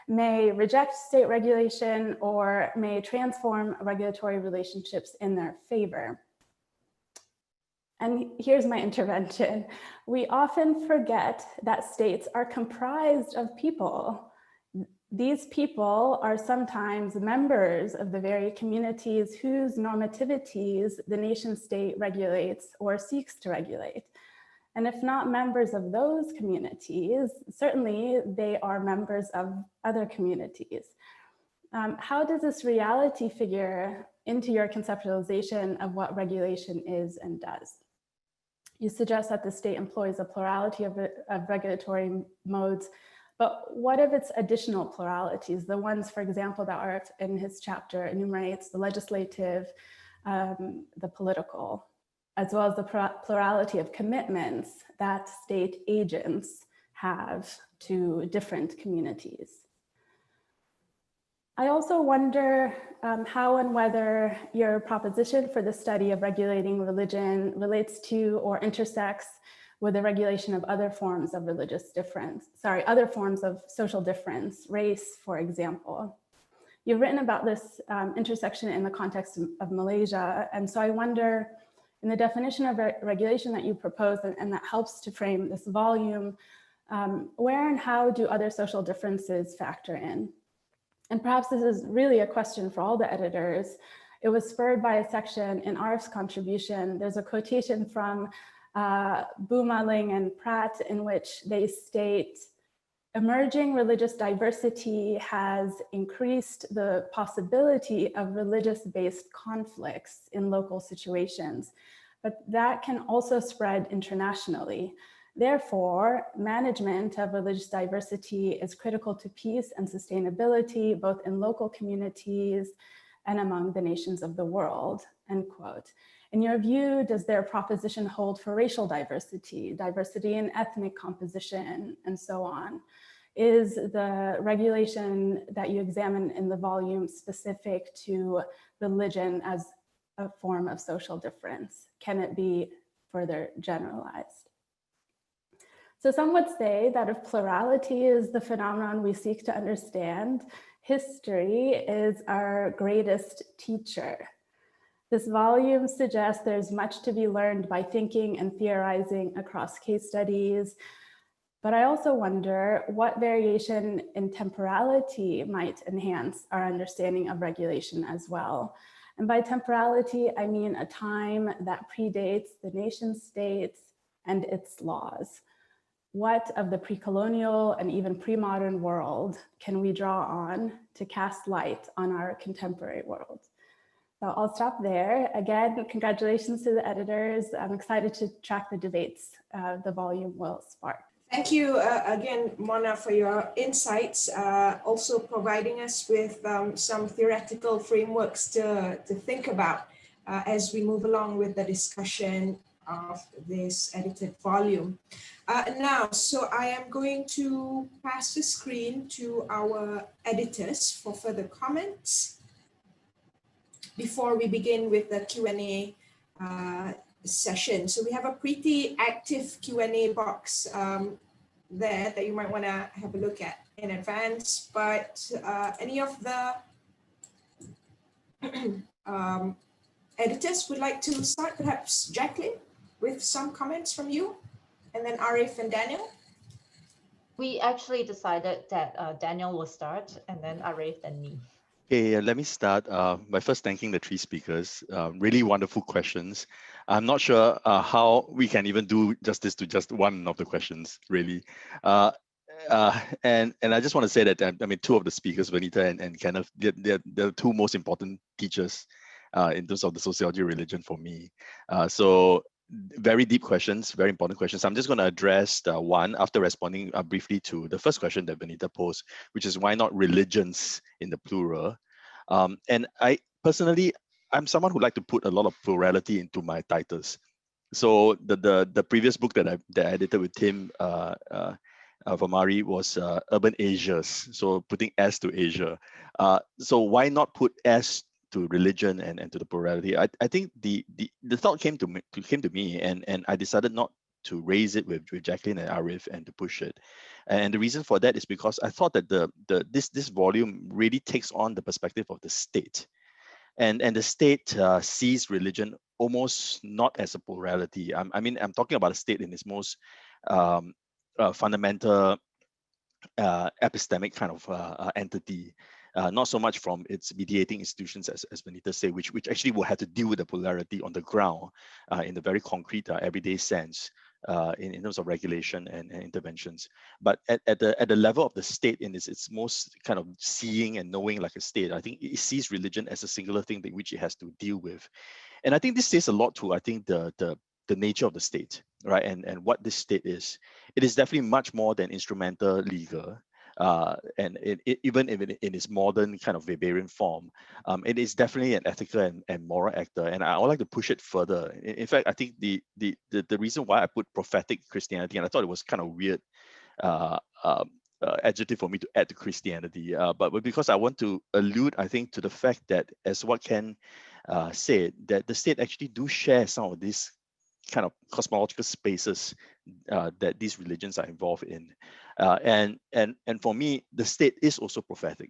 may reject state regulation or may transform regulatory relationships in their favor. And here's my intervention. We often forget that states are comprised of people. These people are sometimes members of the very communities whose normativities the nation state regulates or seeks to regulate. And if not members of those communities, certainly they are members of other communities. How does this reality figure into your conceptualization of what regulation is and does? You suggest that the state employs a plurality of regulatory modes, but what of its additional pluralities? The ones, for example, that are in his chapter enumerates the legislative, the political, as well as the plurality of commitments that state agents have to different communities. I also wonder how and whether your proposition for the study of regulating religion relates to or intersects with the regulation of other forms of religious difference, other forms of social difference, race, for example. You've written about this intersection in the context of Malaysia, and so I wonder In the definition of regulation that you propose, and that helps to frame this volume, where and how do other social differences factor in? And perhaps this is really a question for all the editors. It was spurred by a section in Arif's contribution. There's a quotation from Bouma, Ling, and Pratt in which they state, emerging religious diversity has increased the possibility of religious-based conflicts in local situations, but that can also spread internationally. Therefore, management of religious diversity is critical to peace and sustainability, both in local communities and among the nations of the world, end quote. In your view, does their proposition hold for racial diversity, diversity in ethnic composition, and so on? Is the regulation that you examine in the volume specific to religion as a form of social difference? Can it be further generalized? So some would say that if plurality is the phenomenon we seek to understand, history is our greatest teacher. This volume suggests there's much to be learned by thinking and theorizing across case studies, but I also wonder what variation in temporality might enhance our understanding of regulation as well. And by temporality, I mean a time that predates the nation states and its laws. What of the pre-colonial and even pre-modern world can we draw on to cast light on our contemporary world? So I'll stop there. Again, congratulations to the editors. I'm excited to track the debates the volume will spark. Thank you again, Mona, for your insights, also providing us with some theoretical frameworks to think about as we move along with the discussion of this edited volume. Now, so I am going to pass the screen to our editors for further comments before we begin with the Q&A session. So we have a pretty active Q&A box there that you might want to have a look at in advance, but any of the editors would like to start? Perhaps Jaclyn, with some comments from you, and then Arif and Daniel. We actually decided that Daniel will start, and then Arif, then me. Okay, let me start by first thanking the three speakers. Really wonderful questions. I'm not sure how we can even do justice to just one of the questions, really. And I just want to say that, I mean, two of the speakers, V.Response and Kenneth, they're the two most important teachers in terms of the sociology of religion for me. So very deep questions, very important questions. I'm just going to address one after responding briefly to the first question that V.Response posed, which is why not religions in the plural? And I personally, I'm someone who like to put a lot of plurality into my titles. So the previous book that I edited with Tim Vamari was Urban Asias, so putting S to Asia. So why not put S to religion and to the plurality? I think the thought came to me, and I decided not to raise it with Jaclyn and Arif and to push it. And the reason for that is because I thought that this volume really takes on the perspective of the state. And the state sees religion almost not as a plurality. I mean, I'm talking about a state in its most fundamental epistemic kind of entity. Not so much from its mediating institutions, as V.Response say, which actually will have to deal with the polarity on the ground in the very concrete, everyday sense in terms of regulation and interventions. But at the level of the state, in its most kind of seeing and knowing like a state, I think it sees religion as a singular thing that which it has to deal with. And I think this says a lot to, I think, the nature of the state, right? And what this state is. It is definitely much more than instrumental legal. And even if in its modern kind of Weberian form, it is definitely an ethical and moral actor. And I would like to push it further. In fact, I think the reason why I put prophetic Christianity, and I thought it was kind of weird adjective for me to add to Christianity, but because I want to allude, I think, to the fact that, as what Ken said, that the state actually do share some of these kind of cosmological spaces that these religions are involved in. And for me, the state is also prophetic,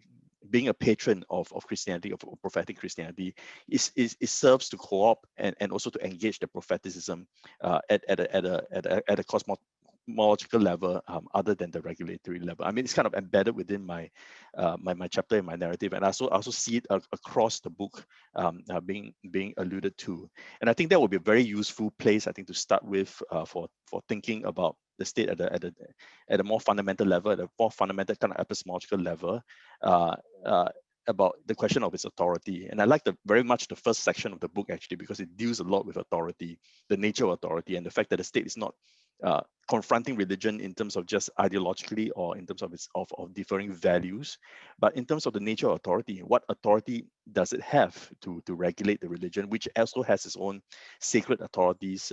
being a patron of Christianity, of prophetic Christianity, it serves to co-opt and also to engage the propheticism at a cosmological level, other than the regulatory level. I mean, it's kind of embedded within my my chapter and my narrative, and I also see it across the book being alluded to. And I think that would be a very useful place, I think, to start with for thinking about the state at a more fundamental level, at a more fundamental kind of epistemological level, about the question of its authority. And I like very much the first section of the book, actually, because it deals a lot with authority, the nature of authority, and the fact that the state is not confronting religion in terms of just ideologically or in terms of its of differing values, but in terms of the nature of authority. What authority does it have to regulate the religion, which also has its own sacred authorities,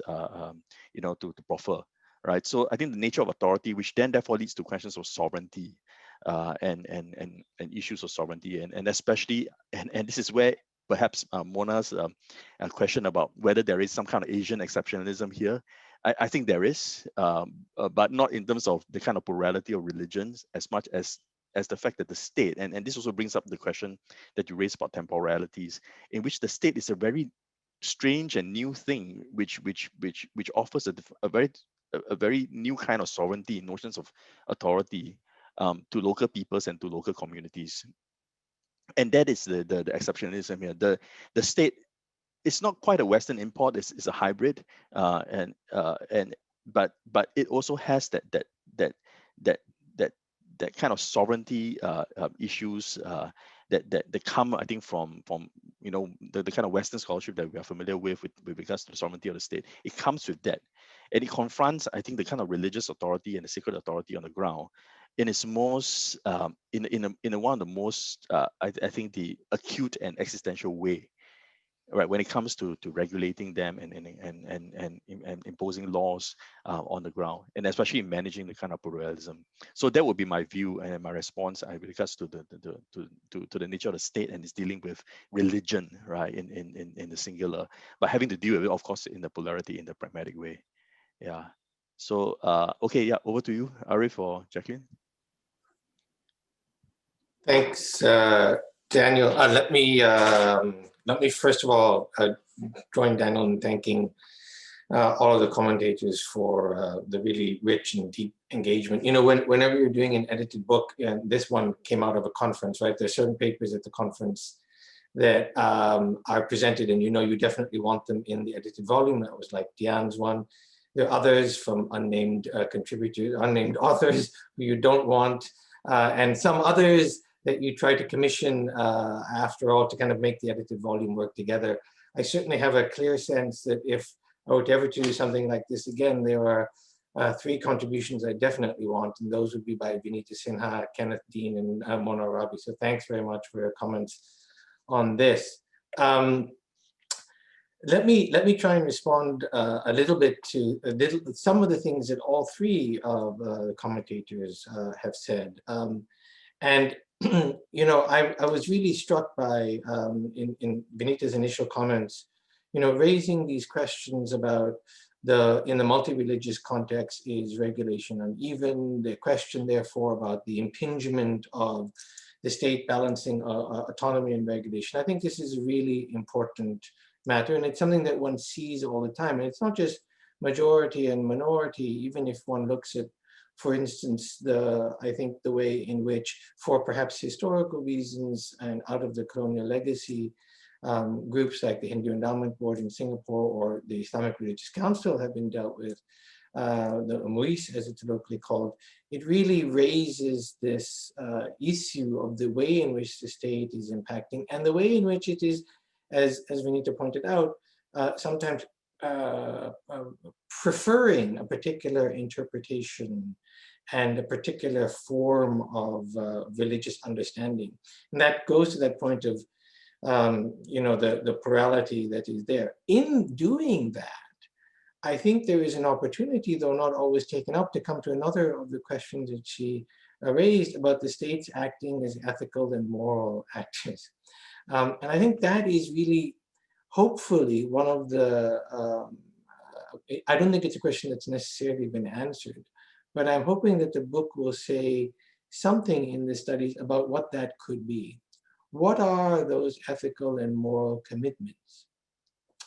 you know, to proffer, right? So I think the nature of authority, which then therefore leads to questions of sovereignty, and issues of sovereignty, and especially, and this is where perhaps Mona's question about whether there is some kind of Asian exceptionalism here. I think there is, but not in terms of the kind of plurality of religions as much as the fact that the state, and this also brings up the question that you raised about temporalities, in which the state is a very strange and new thing, which offers a very new kind of sovereignty, notions of authority, to local peoples and to local communities. And that is the exceptionalism here. The state, it's not quite a Western import, it's a hybrid, but it also has that kind of sovereignty issues that come, I think, from you know, the kind of Western scholarship that we are familiar with regards to the sovereignty of the state. It comes with that, and it confronts, I think, the kind of religious authority and the sacred authority on the ground in its most in one of the most I think the acute and existential way, right, when it comes to regulating them and imposing laws on the ground, and especially in managing the kind of pluralism. So that would be my view and my response with regards to the nature of the state and its dealing with religion, right, in the singular, but having to deal with it, of course, in the polarity, in the pragmatic way. Yeah. So okay, yeah, over to you, Arif or Jaclyn. Thanks, Daniel. Let me first of all join Daniel in thanking all of the commentators for the really rich and deep engagement. You know, whenever you're doing an edited book, and this one came out of a conference, right? There's certain papers at the conference that are presented, and you know, you definitely want them in the edited volume. That was like Dian's one. There are others from unnamed contributors, unnamed authors who you don't want, and some others that you try to commission after all to kind of make the edited volume work together. I certainly have a clear sense that if I were to ever do something like this again, there are 3 contributions I definitely want, and those would be by V.Response, Sinha, Kenneth, Dian, and Mona, Oraby. So thanks very much for your comments on this. Let me try and respond a little bit to some of the things that all 3 of the commentators have said. And you know, I was really struck by in V.Response's initial comments, you know, raising these questions about in the multi-religious context, is regulation uneven? The question, therefore, about the impingement of the state balancing autonomy and regulation. I think this is a really important matter, and it's something that one sees all the time. And it's not just majority and minority, even if one looks at, for instance, I think the way in which, for perhaps historical reasons and out of the colonial legacy, groups like the Hindu Endowment Board in Singapore or the Islamic Religious Council have been dealt with, the MUIS, as it's locally called, it really raises this issue of the way in which the state is impacting and the way in which it is, as V.Response pointed out, sometimes preferring a particular interpretation and a particular form of religious understanding. And that goes to that point of, you know, the plurality that is there. In doing that, I think there is an opportunity, though not always taken up, to come to another of the questions that she raised about the states acting as ethical and moral actors. And I think that is really, hopefully, one of the, I don't think it's a question that's necessarily been answered, but I'm hoping that the book will say something in the studies about what that could be. what are those ethical and moral commitments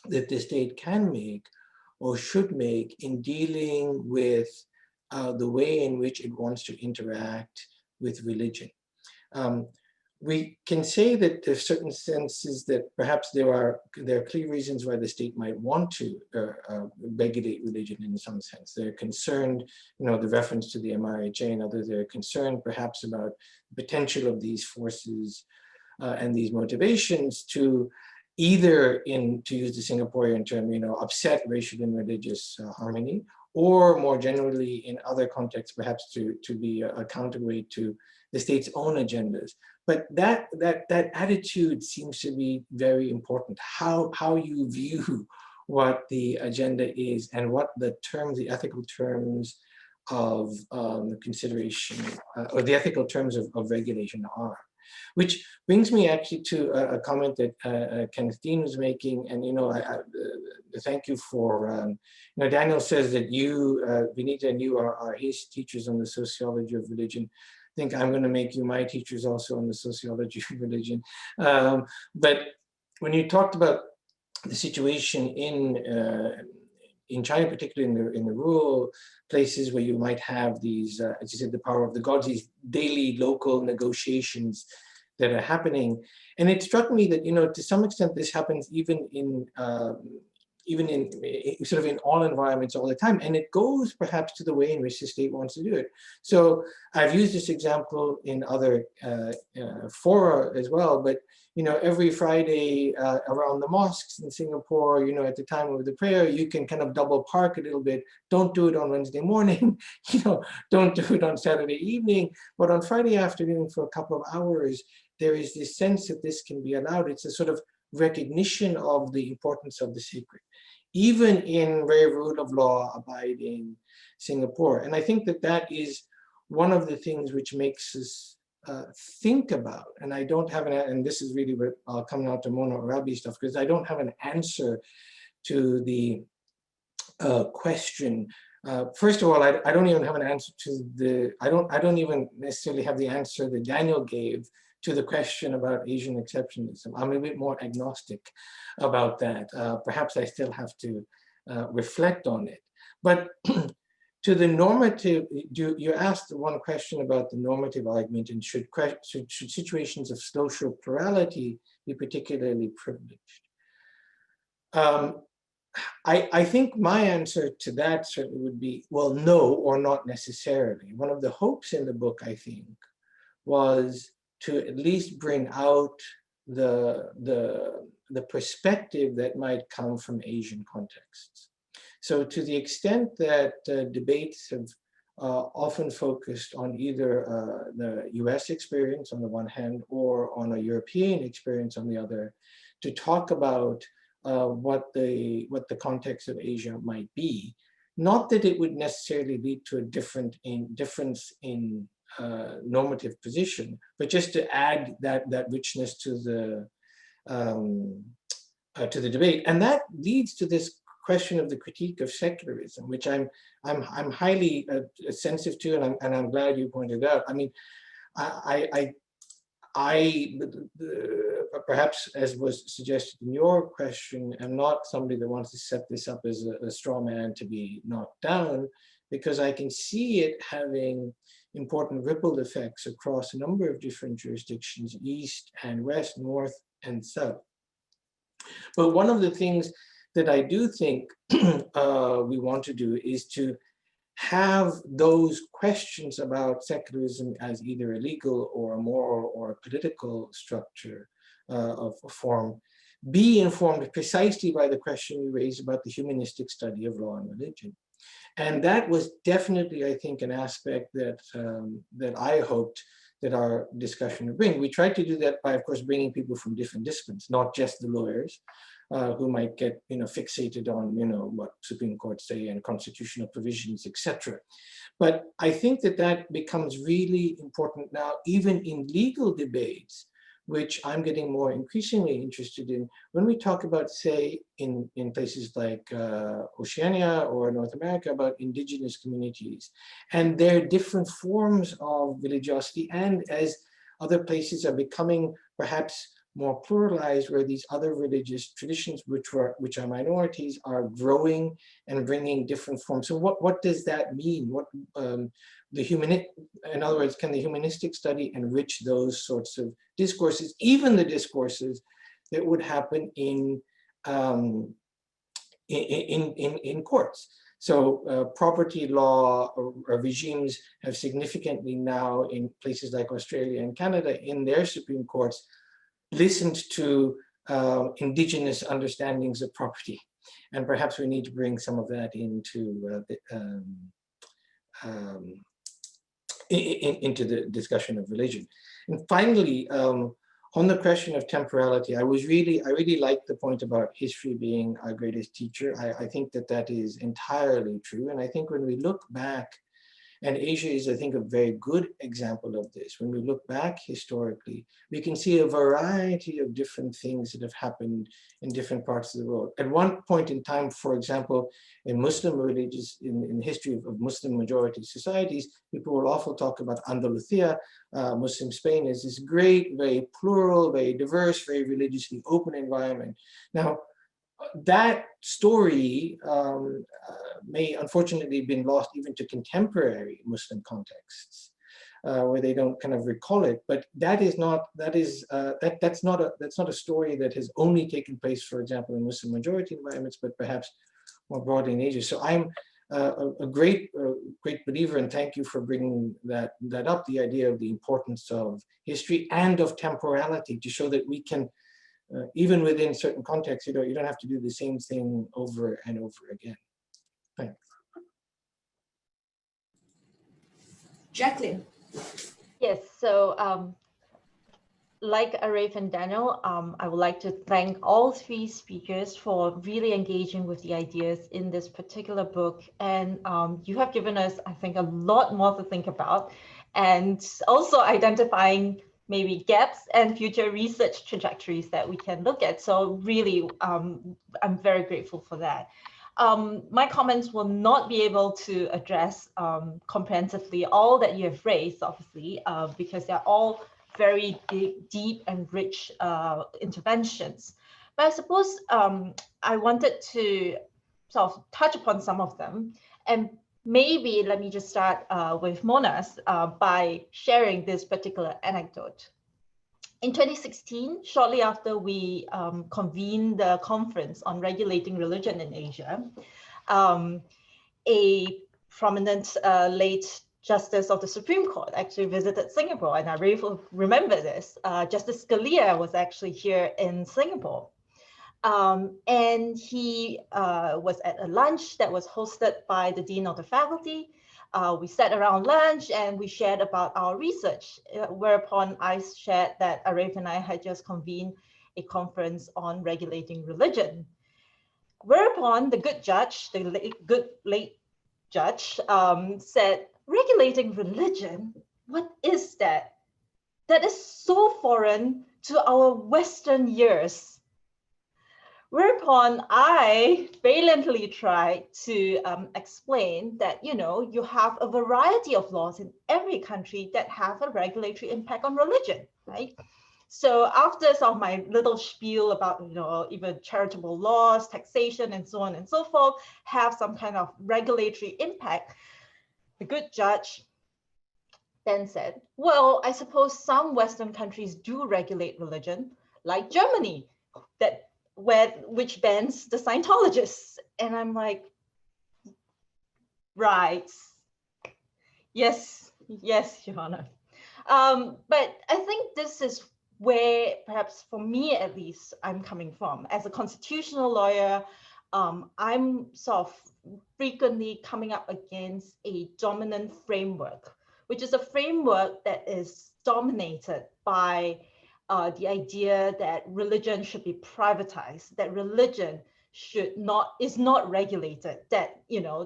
that the state can make or should make in dealing with the way in which it wants to interact with religion. We can say that there's certain senses that perhaps there are clear reasons why the state might want to regulate religion in some sense. They're concerned, the reference to the MRHA and others, they're concerned perhaps about the potential of these forces and these motivations to either, to use the Singaporean term, upset racial and religious harmony, or more generally in other contexts, perhaps to be a counterweight to the state's own agendas. But that attitude seems to be very important. How you view what the agenda is and what the ethical terms of consideration or the ethical terms of regulation are. Which brings me actually to a comment that Kenneth Dean was making, and thank you for, Daniel says that you, V.Reneta, and you are his teachers on the sociology of religion. I think I'm going to make you my teachers also on the sociology of religion. But when you talked about the situation in China, particularly in the rural places where you might have these, as you said, the power of the gods, these daily local negotiations that are happening. And it struck me that, to some extent, this happens even in sort of in all environments all the time. And it goes perhaps to the way in which the state wants to do it. So I've used this example in other fora as well, but every Friday around the mosques in Singapore, at the time of the prayer, you can kind of double park a little bit. Don't do it on Wednesday morning, don't do it on Saturday evening, but on Friday afternoon for a couple of hours, there is this sense that this can be allowed. It's a sort of recognition of the importance of the sacred, even in very rule of law abiding Singapore. And I think that is one of the things which makes us think about, and I don't have and this is really where coming out to Mona Oraby stuff, because I don't have an answer to the question. First of all, I don't even have an answer to I don't even necessarily have the answer that Daniel gave to the question about Asian exceptionalism. I'm a bit more agnostic about that. Perhaps I still have to reflect on it. But to the normative, you asked one question about the normative argument, and should situations of social plurality be particularly privileged? I think my answer to that certainly would be, well, no, or not necessarily. One of the hopes in the book, I think, was to at least bring out the perspective that might come from Asian contexts. So to the extent that debates have often focused on either the US experience on the one hand, or on a European experience on the other, to talk about what the context of Asia might be, not that it would necessarily lead to a difference in normative position, but just to add that richness to the debate. And that leads to this question of the critique of secularism, which I'm highly sensitive to, and I'm glad you pointed out. I mean, I perhaps, as was suggested in your question, am not somebody that wants to set this up as a straw man to be knocked down, because I can see it having important ripple effects across a number of different jurisdictions, east and west, north and south. But one of the things that I do think we want to do is to have those questions about secularism as either a legal or a moral or a political structure of a form be informed precisely by the question you raised about the humanistic study of law and religion. And that was definitely, I think, an aspect that that I hoped that our discussion would bring. We tried to do that by, of course, bringing people from different disciplines, not just the lawyers, who might get fixated on what Supreme Court say and constitutional provisions, etc. But I think that becomes really important now, even in legal debates, which I'm getting more increasingly interested in when we talk about, say, in places like Oceania or North America, about indigenous communities and their different forms of religiosity, and as Other places are becoming perhaps more pluralized, where these other religious traditions, which are minorities, are growing and bringing different forms. So what does that mean? What in other words, can the humanistic study enrich those sorts of discourses, even the discourses that would happen in courts? So property law regimes have significantly now, in places like Australia and Canada, in their Supreme Courts, listened to indigenous understandings of property. And perhaps we need to bring some of that into the discussion of religion. And finally, on the question of temporality, I really liked the point about history being our greatest teacher. I think that is entirely true. And I think when we look back, and Asia is, I think, a very good example of this. When we look back historically, we can see a variety of different things that have happened in different parts of the world. At one point in time, for example, in Muslim religions, in the history of Muslim majority societies, people will often talk about Andalusia, Muslim Spain, as this great, very plural, very diverse, very religiously open environment. Now, that story may unfortunately have been lost even to contemporary Muslim contexts, where they don't kind of recall it. But that's not a story that has only taken place, for example, in Muslim majority environments, but perhaps more broadly in Asia. So I'm a great believer, and thank you for bringing that up, the idea of the importance of history and of temporality, to show that we can, even within certain contexts, you don't have to do the same thing over and over again. Thanks. Jaclyn. Yes, so like Arif and Daniel, I would like to thank all three speakers for really engaging with the ideas in this particular book. And you have given us, I think, a lot more to think about, and also identifying maybe gaps and future research trajectories that we can look at. So really, I'm very grateful for that. My comments will not be able to address comprehensively all that you have raised, obviously, because they're all very deep and rich interventions. But I suppose I wanted to sort of touch upon some of them. And maybe let me just start with Mona's by sharing this particular anecdote. In 2016, shortly after we convened the conference on regulating religion in Asia, a prominent late Justice of the Supreme Court actually visited Singapore, and I really remember this. Justice Scalia was actually here in Singapore. And he was at a lunch that was hosted by the Dean of the Faculty. We sat around lunch and we shared about our research, whereupon I shared that Arif and I had just convened a conference on regulating religion. Whereupon the good judge, the late judge, said, regulating religion, what is that? That is so foreign to our Western years. Whereupon I valiantly tried to explain that, you have a variety of laws in every country that have a regulatory impact on religion, right? So after sort of my little spiel about, even charitable laws, taxation, and so on and so forth, have some kind of regulatory impact, the good judge then said, well, I suppose some Western countries do regulate religion, like Germany, which bans the Scientologists. And I'm like, right. Yes, Your Honor. But I think this is where, perhaps for me at least, I'm coming from. As a constitutional lawyer, I'm sort of frequently coming up against a dominant framework, which is a framework that is dominated by the idea that religion should be privatized, that religion is not regulated, that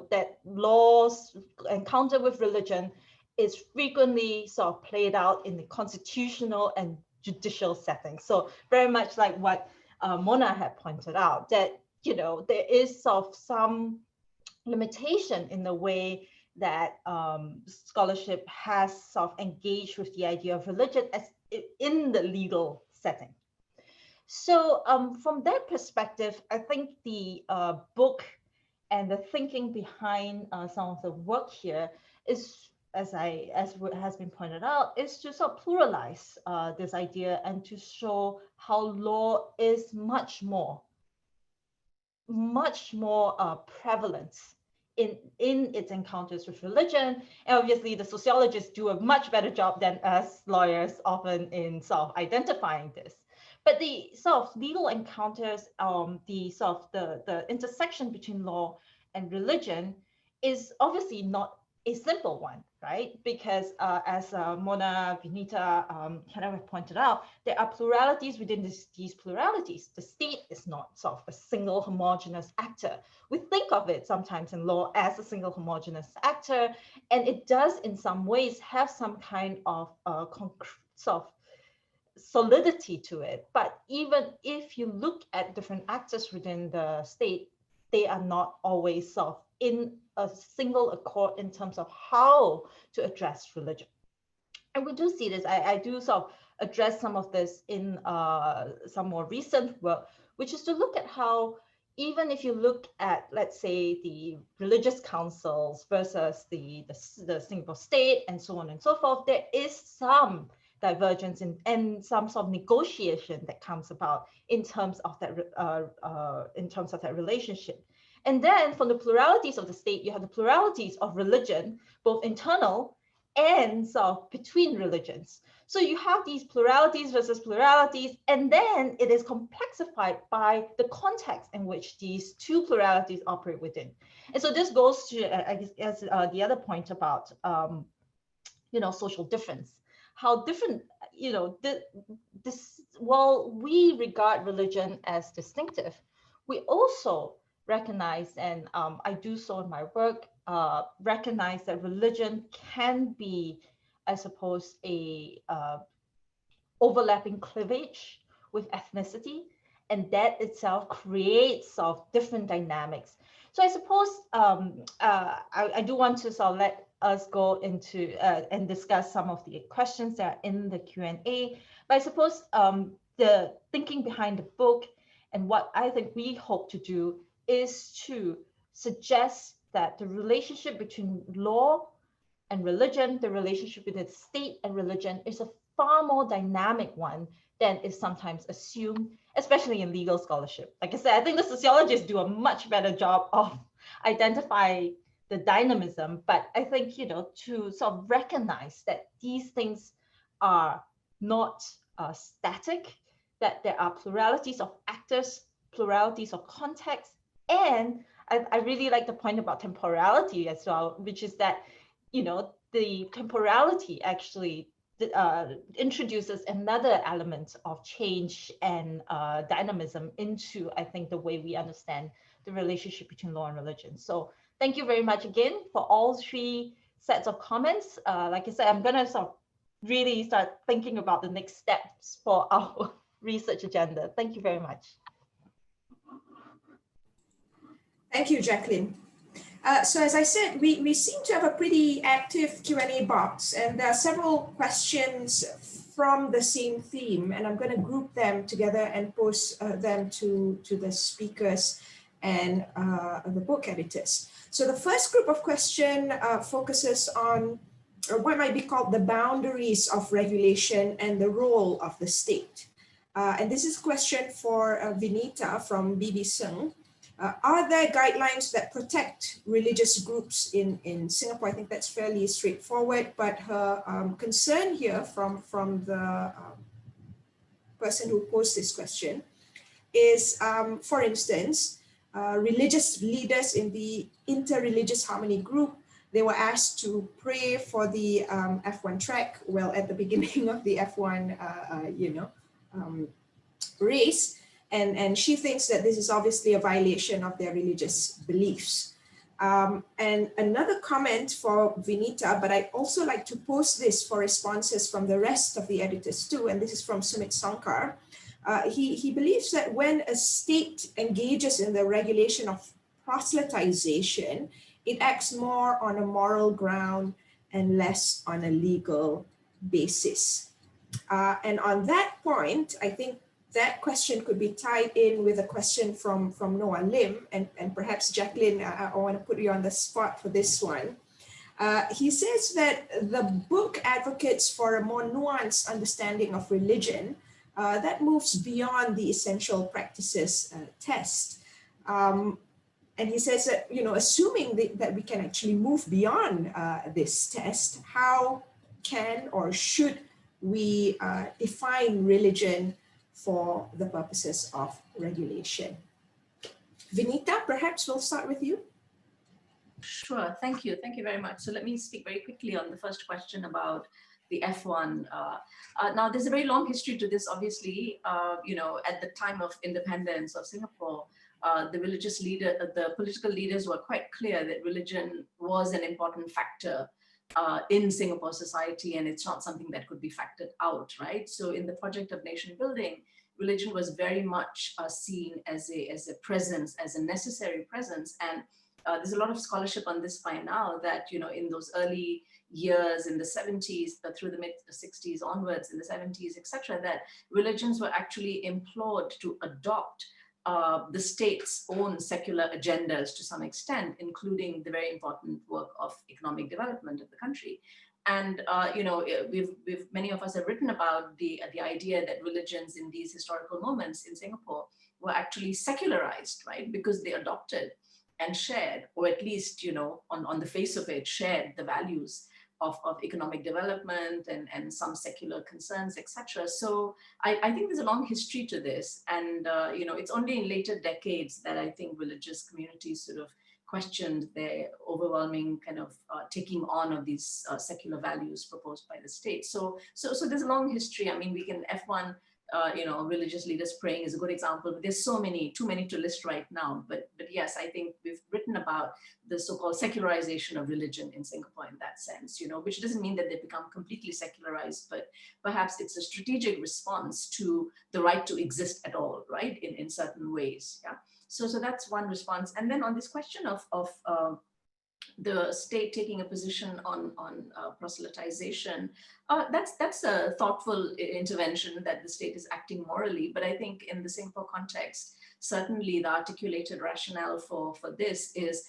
that laws encountered with religion is frequently sort of played out in the constitutional and judicial setting. So very much like what Mona had pointed out, that there is sort of some limitation in the way that scholarship has sort of engaged with the idea of religion as in the legal setting. So from that perspective, I think the book and the thinking behind some of the work here is, as has been pointed out, is to sort of pluralize this idea and to show how law is much more prevalent in its encounters with religion. And obviously the sociologists do a much better job than us lawyers often in sort of identifying this. But the sort of legal encounters, the intersection between law and religion is obviously not a simple one, right? Because as Mona, Vineeta kind of pointed out, there are pluralities within these pluralities. The state is not sort of a single homogeneous actor. We think of it sometimes in law as a single homogeneous actor, and it does in some ways have some kind of sort of solidity to it. But even if you look at different actors within the state, they are not always sort of in a single accord in terms of how to address religion. And we do see this. I do sort of address some of this in some more recent work, which is to look at how, even if you look at, let's say, the religious councils versus the Singapore state and so on and so forth, there is some divergence and some sort of negotiation that comes about in terms of that relationship. And then from the pluralities of the state, you have the pluralities of religion, both internal and sort of between religions. So you have these pluralities versus pluralities, and then it is complexified by the context in which these two pluralities operate within. And so this goes to, I guess, the other point about, social difference. How different, while we regard religion as distinctive, we also recognize, and I do so in my work, recognize that religion can be, I suppose, a overlapping cleavage with ethnicity, and that itself creates sort of different dynamics. So I suppose I do want to sort of let us go into and discuss some of the questions that are in the Q&A. But I suppose the thinking behind the book and what I think we hope to do is to suggest that the relationship between law and religion, the relationship between state and religion, is a far more dynamic one than is sometimes assumed, especially in legal scholarship. Like I said, I think the sociologists do a much better job of identifying the dynamism, but I think, to sort of recognize that these things are not static, that there are pluralities of actors, pluralities of context, and I really like the point about temporality as well, which is that, the temporality actually introduces another element of change and dynamism into, I think, the way we understand the relationship between law and religion. So thank you very much again for all three sets of comments. Like I said, I'm going to sort of really start thinking about the next steps for our research agenda. Thank you very much. Thank you, Jaclyn. So as I said, we seem to have a pretty active Q&A box, and there are several questions from the same theme, and I'm going to group them together and post them to the speakers and the book editors. So the first group of question focuses on what might be called the boundaries of regulation and the role of the state. And this is a question for Vineeta from BB Sung. Are there guidelines that protect religious groups in Singapore? I think that's fairly straightforward, but her concern here from the person who posed this question is, for instance, religious leaders in the Interreligious Harmony group, they were asked to pray for the F1 track, well, at the beginning of the F1, race. And she thinks that this is obviously a violation of their religious beliefs. And another comment for Vineeta, but I also like to post this for responses from the rest of the editors too, and this is from Sumit Sankar. He believes that when a state engages in the regulation of proselytization, it acts more on a moral ground and less on a legal basis. And on that point, I think that question could be tied in with a question from Noah Lim, and perhaps Jaclyn, I want to put you on the spot for this one. He says that the book advocates for a more nuanced understanding of religion that moves beyond the essential practices test. And he says that, assuming that we can actually move beyond this test, how can or should we define religion for the purposes of regulation? Vineeta, perhaps we'll start with you. Sure, thank you. Thank you very much. So let me speak very quickly on the first question about the F1. Now, there's a very long history to this, obviously. At the time of independence of Singapore, the political leaders were quite clear that religion was an important factor in Singapore society, and it's not something that could be factored out, right? So in the project of nation building, religion was very much seen as a presence, as a necessary presence. And there's a lot of scholarship on this by now that, in those early years in the 70s, through the mid 60s onwards, in the 70s, etc., that religions were actually implored to adopt the state's own secular agendas to some extent, including the very important work of economic development of the country. And many of us have written about the idea that religions in these historical moments in Singapore were actually secularized, right? Because they adopted and shared, or at least, on the face of it, shared the values of economic development and some secular concerns, etc. So I think there's a long history to this. And, it's only in later decades that I think religious communities sort of questioned their overwhelming kind of taking on of these secular values proposed by the state. So there's a long history. I mean, we can F1, religious leaders praying is a good example, but there's so many, too many to list right now. But yes, I think we've written about the so-called secularization of religion in Singapore in that sense, which doesn't mean that they become completely secularized, but perhaps it's a strategic response to the right to exist at all, right, in certain ways, yeah. So that's one response. And then on this question of the state taking a position on proselytization, that's a thoughtful intervention that the state is acting morally. But I think in the Singapore context, certainly the articulated rationale for this is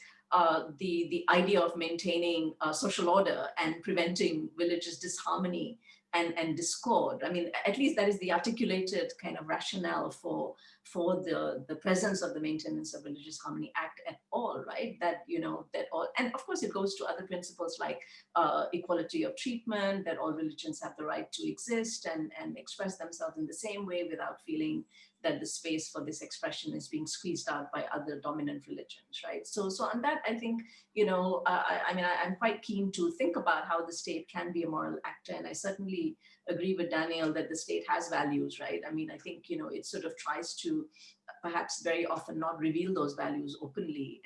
the idea of maintaining social order and preventing religious disharmony and discord. I mean, at least that is the articulated kind of rationale for the presence of the Maintenance of Religious Harmony Act at all, right? That, that all, and of course it goes to other principles like equality of treatment, that all religions have the right to exist and express themselves in the same way without feeling that the space for this expression is being squeezed out by other dominant religions, right? So on that, I think, I'm quite keen to think about how the state can be a moral actor. And I certainly agree with Daniel that the state has values, right? I mean, I think, it sort of tries to perhaps very often not reveal those values openly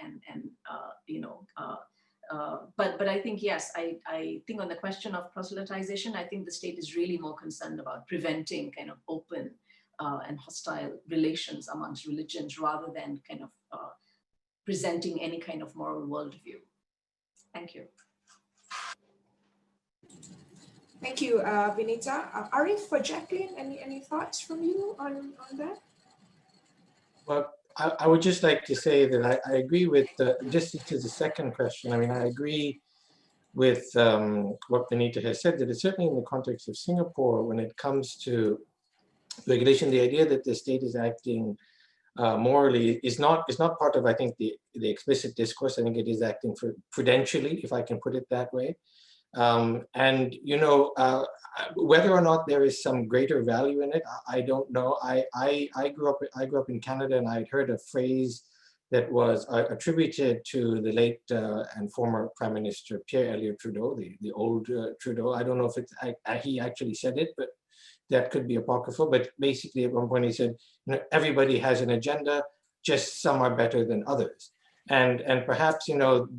but I think, yes, I think on the question of proselytization, I think the state is really more concerned about preventing kind of open and hostile relations amongst religions rather than kind of presenting any kind of moral worldview. Thank you. Thank you, Vineeta. Arif, for Jaclyn, any thoughts from you on that? Well, I would just like to say that I agree with, just to the second question, I mean, I agree with what Vineeta has said, that it's certainly in the context of Singapore, when it comes to regulation, the idea that the state is acting morally is not part of, I think, the explicit discourse. I think it is acting prudentially, if I can put it that way. And whether or not there is some greater value in it, I don't know. I grew up in Canada, and I'd heard a phrase that was attributed to the late and former Prime Minister Pierre Elliott Trudeau, the old Trudeau. I don't know if he actually said it, but that could be apocryphal. But basically, at one point he said, everybody has an agenda, just some are better than others. And perhaps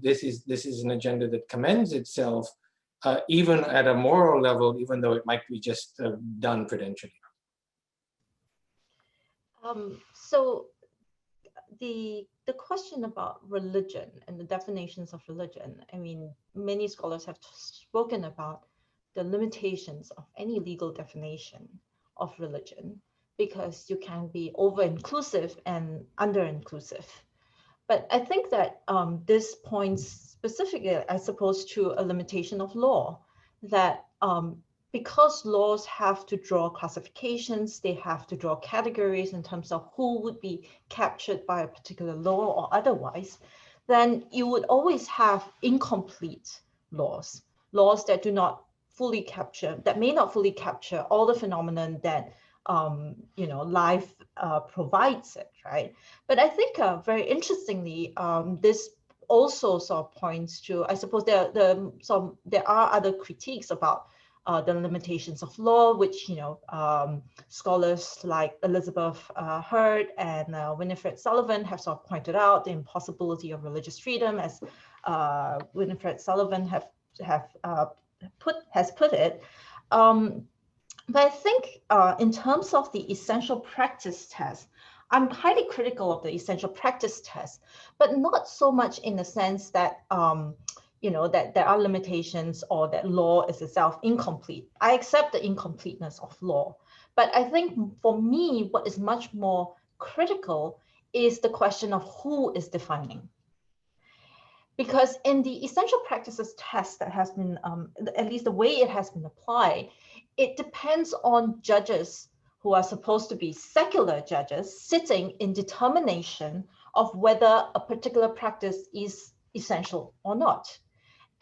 this is an agenda that commends itself even at a moral level, even though it might be just done prudentially. So the question about religion and the definitions of religion, I mean, many scholars have spoken about the limitations of any legal definition of religion, because you can be over-inclusive and under-inclusive. But I think that this points specifically, I suppose, to a limitation of law, that because laws have to draw classifications, they have to draw categories in terms of who would be captured by a particular law or otherwise, then you would always have incomplete laws, laws that do not fully capture, that may not fully capture all the phenomenon that life provides it, right? But I think very interestingly, this also sort of points to, I suppose there are other critiques about the limitations of law, which scholars like Elizabeth Hurd and Winifred Sullivan have sort of pointed out, the impossibility of religious freedom, as Winifred Sullivan has put it. But I think in terms of the essential practice test, I'm highly critical of the essential practice test, but not so much in the sense that that there are limitations or that law is itself incomplete. I accept the incompleteness of law, but I think for me, what is much more critical is the question of who is defining. Because in the essential practices test that has been, at least the way it has been applied, it depends on judges who are supposed to be secular judges sitting in determination of whether a particular practice is essential or not.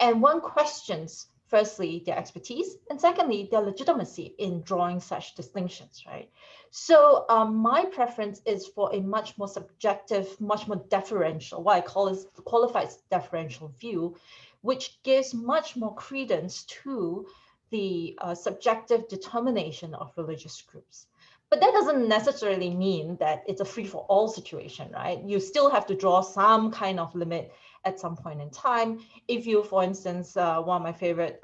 And one questions, firstly, their expertise, and secondly, their legitimacy in drawing such distinctions, right? So my preference is for a much more subjective, much more deferential, what I call is qualified deferential view, which gives much more credence to the subjective determination of religious groups. But that doesn't necessarily mean that it's a free-for-all situation, right? You still have to draw some kind of limit at some point in time. If you, for instance, one of my favorite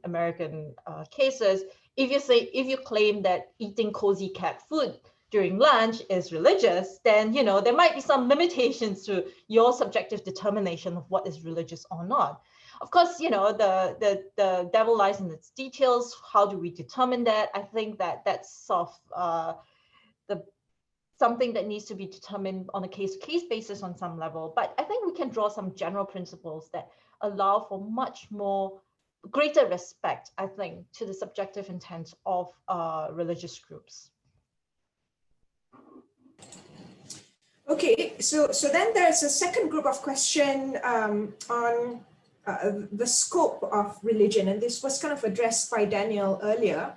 American cases, if you claim that eating cozy cat food during lunch is religious, then there might be some limitations to your subjective determination of what is religious or not. Of course, the devil lies in its details. How do we determine that? I think that that's sort of something that needs to be determined on a case-to-case basis on some level. But I think we can draw some general principles that allow for much more greater respect, I think, to the subjective intent of religious groups. Okay, so then there's a second group of question on the scope of religion, and this was kind of addressed by Daniel earlier.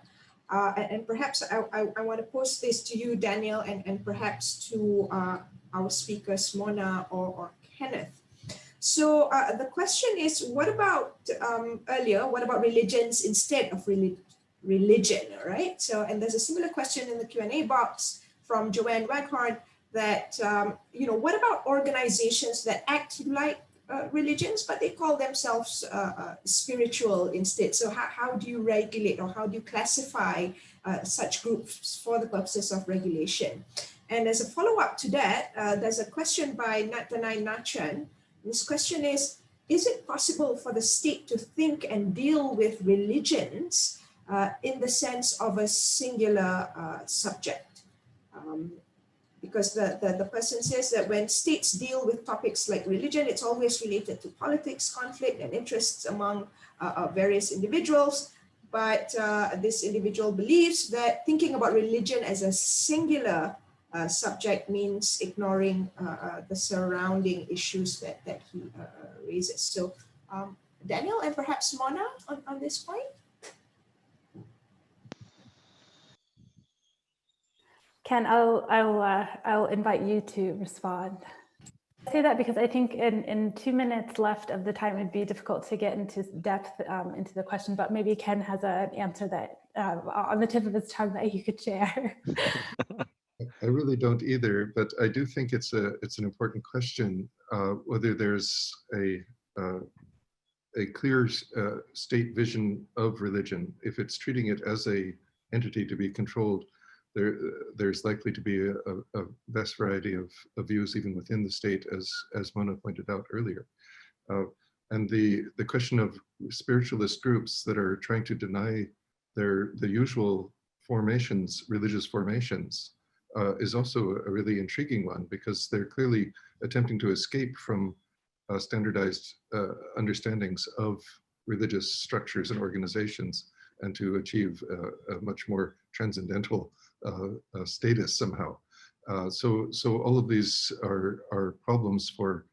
And perhaps I want to pose this to you, Daniel, and perhaps to our speakers, Mona or Kenneth. So the question is, what about what about religions instead of religion, right? So, and there's a similar question in the Q&A box from Joanne Waghorn that, what about organizations that act like religions, but they call themselves spiritual instead? So how do you regulate, or how do you classify such groups for the purposes of regulation? And as a follow-up to that, there's a question by Natanai Nachan. This question is it possible for the state to think and deal with religions in the sense of a singular subject? Because the person says that when states deal with topics like religion, it's always related to politics, conflict, and interests among various individuals. But this individual believes that thinking about religion as a singular subject means ignoring the surrounding issues that he raises. So Daniel and perhaps Mona on this point? Ken, I'll invite you to respond. I say that because I think in 2 minutes left of the time, it'd be difficult to get into depth into the question, but maybe Ken has an answer that on the tip of his tongue that he could share. I really don't either, but I do think it's an important question, whether there's a clear state vision of religion. If it's treating it as a entity to be controlled, there's likely to be a vast variety of views even within the state, as Mona pointed out earlier. And the question of spiritualist groups that are trying to deny the usual formations, religious formations, is also a really intriguing one, because they're clearly attempting to escape from standardized understandings of religious structures and organizations, and to achieve a much more transcendental status somehow. So all of these are problems for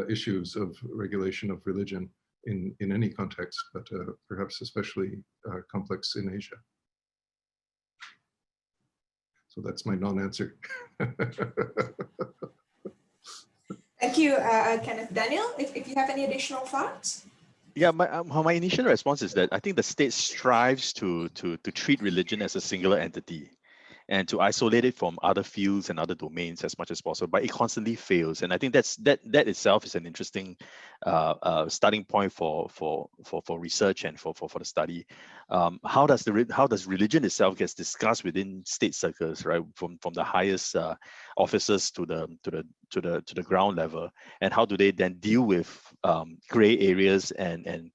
issues of regulation of religion in any context, but perhaps especially complex in Asia. So that's my non-answer. Thank you, Kenneth. Daniel, if you have any additional thoughts? Yeah, my initial response is that I think the state strives to treat religion as a singular entity, and to isolate it from other fields and other domains as much as possible, but it constantly fails. And I think that itself is an interesting starting point for research and for the study. How does religion itself gets discussed within state circles, right? From the highest officers to the ground level, and how do they then deal with gray areas and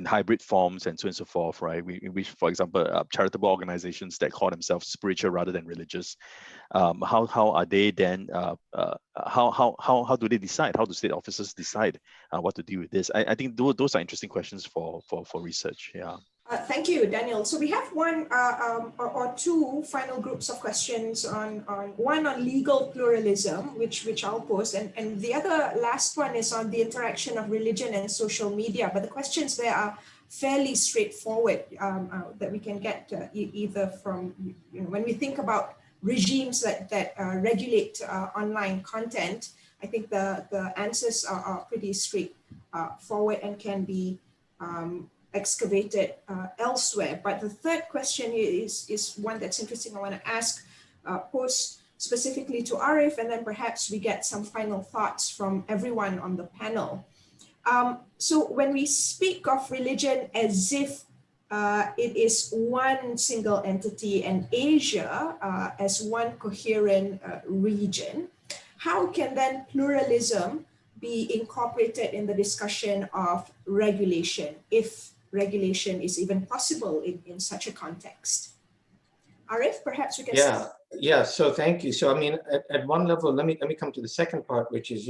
hybrid forms and so on and so forth, right? We for example, charitable organizations that call themselves spiritual rather than religious. How are they then? How do they decide? How do state officers decide what to do with this? I think those are interesting questions for research. Yeah. Thank you, Daniel. So we have one or two final groups of questions on one on legal pluralism, which I'll post, and the other last one is on the interaction of religion and social media. But the questions there are fairly straightforward that we can get either from, when we think about regimes that regulate online content. I think the answers are pretty straightforward and can be excavated elsewhere. But the third question is one that's interesting. I want to ask, pose specifically to Arif, and then perhaps we get some final thoughts from everyone on the panel. So when we speak of religion as if it is one single entity and Asia as one coherent region, how can then pluralism be incorporated in the discussion of regulation, if regulation is even possible in such a context? Arif, perhaps we can start. Yeah, so thank you. So I mean, at one level, let me come to the second part, which is,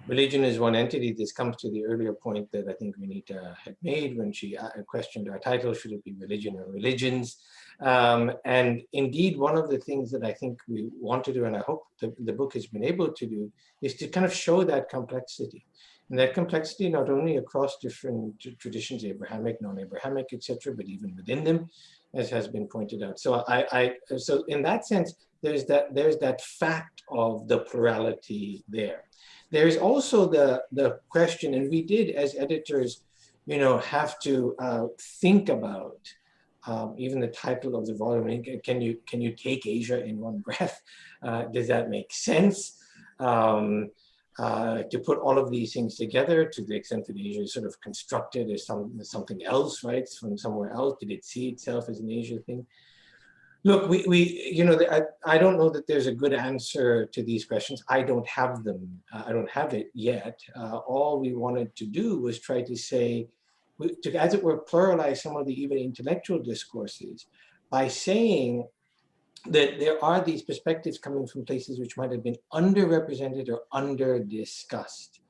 religion is one entity. This comes to the earlier point that I think V.Reneta had made when she questioned our title, should it be religion or religions? And indeed, one of the things that I think we want to do, and I hope the book has been able to do, is to kind of show that complexity. And that complexity not only across different traditions, Abrahamic, non-Abrahamic, etc., but even within them, as has been pointed out. So so in that sense, there's that fact of the plurality there. There is also the question, and we did as editors, have to think about even the title of the volume. Can you take Asia in one breath? Does that make sense? To put all of these things together, to the extent that Asia is sort of constructed as something else, right, from somewhere else. Did it see itself as an Asia thing? Look, I don't know that there's a good answer to these questions. I don't have them. I don't have it yet. All we wanted to do was try to say, to, as it were, pluralize some of the even intellectual discourses by saying that there are these perspectives coming from places which might have been underrepresented or under-discussed.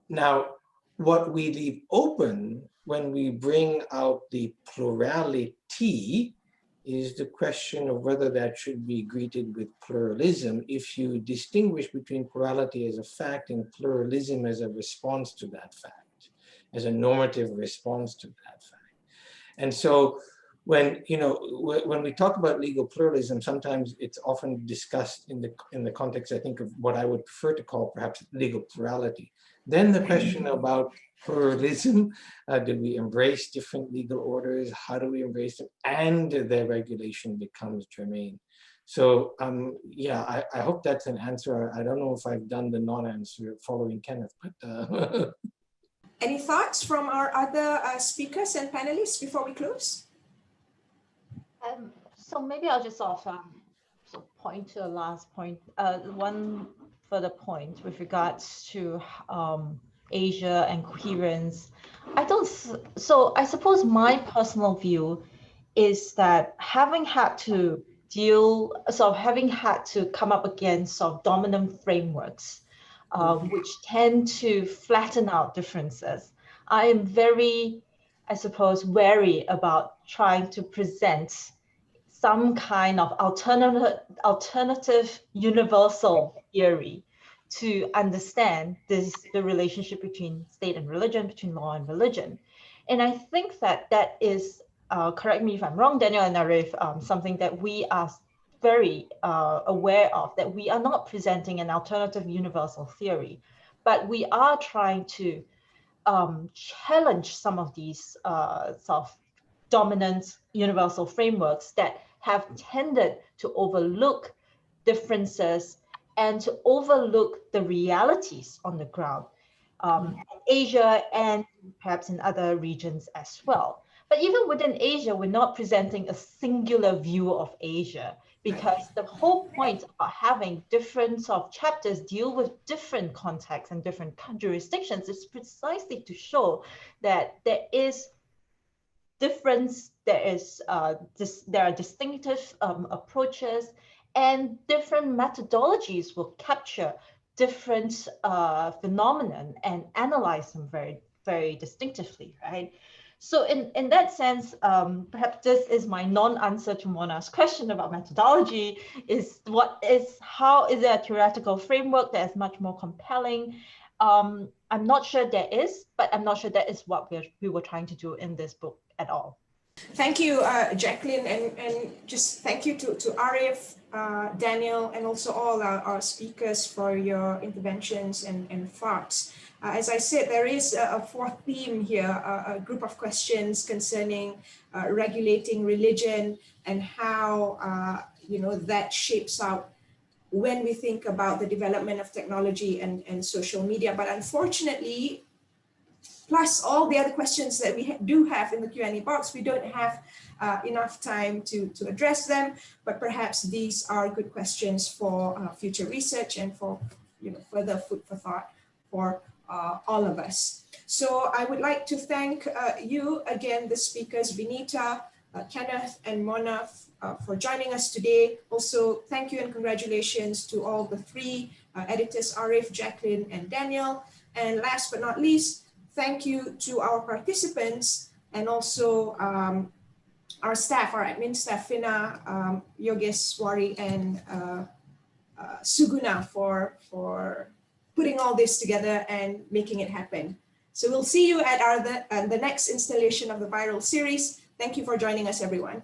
Now, what we leave open when we bring out the plurality is the question of whether that should be greeted with pluralism if you distinguish between plurality as a fact and pluralism as a response to that fact, as a normative response to that fact. And so when we talk about legal pluralism, sometimes it's often discussed in the context, I think, of what I would prefer to call perhaps legal plurality. Then the question about pluralism, do we embrace different legal orders? How do we embrace them? And their regulation becomes germane. So yeah, I hope that's an answer. I don't know if I've done the non-answer following Kenneth, but. Any thoughts from our other speakers and panelists before we close? So maybe I'll just sort of point to the last point, one further point with regards to Asia and coherence. So I suppose my personal view is that having had to come up against sort of dominant frameworks, which tend to flatten out differences, I am very, I suppose, wary about trying to present some kind of alternative universal theory to understand the relationship between state and religion, between law and religion. And I think that is, correct me if I'm wrong, Daniel and Arif, something that we are very aware of, that we are not presenting an alternative universal theory, but we are trying to challenge some of these sort of dominant universal frameworks that have tended to overlook differences and to overlook the realities on the ground, in Asia and perhaps in other regions as well. But even within Asia, we're not presenting a singular view of Asia, because the whole point of having different sort of chapters deal with different contexts and different jurisdictions is precisely to show that there is difference, there are distinctive approaches, and different methodologies will capture different phenomenon and analyze them very, very distinctively, right? So in that sense, perhaps this is my non-answer to Mona's question about methodology, how is there a theoretical framework that is much more compelling? I'm not sure there is, but I'm not sure that is what we were trying to do in this book at all. Thank you, Jaclyn, and just thank you to Arif, Daniel, and also all our speakers for your interventions and thoughts. As I said, there is a fourth theme here, a group of questions concerning regulating religion and how that shapes out when we think about the development of technology and social media. But unfortunately, plus all the other questions that we do have in the Q&A box, we don't have enough time to address them, but perhaps these are good questions for future research and for further food for thought for all of us. So I would like to thank you again, the speakers, Vineeta, Kenneth, and Mona, for joining us today. Also, thank you and congratulations to all the three editors, Arif, Jaclyn, and Daniel. And last but not least, thank you to our participants and also our staff, our admin staff, Finna, Yogeswari, and Suguna for putting all this together and making it happen. So we'll see you at the next installation of the viral series. Thank you for joining us, everyone.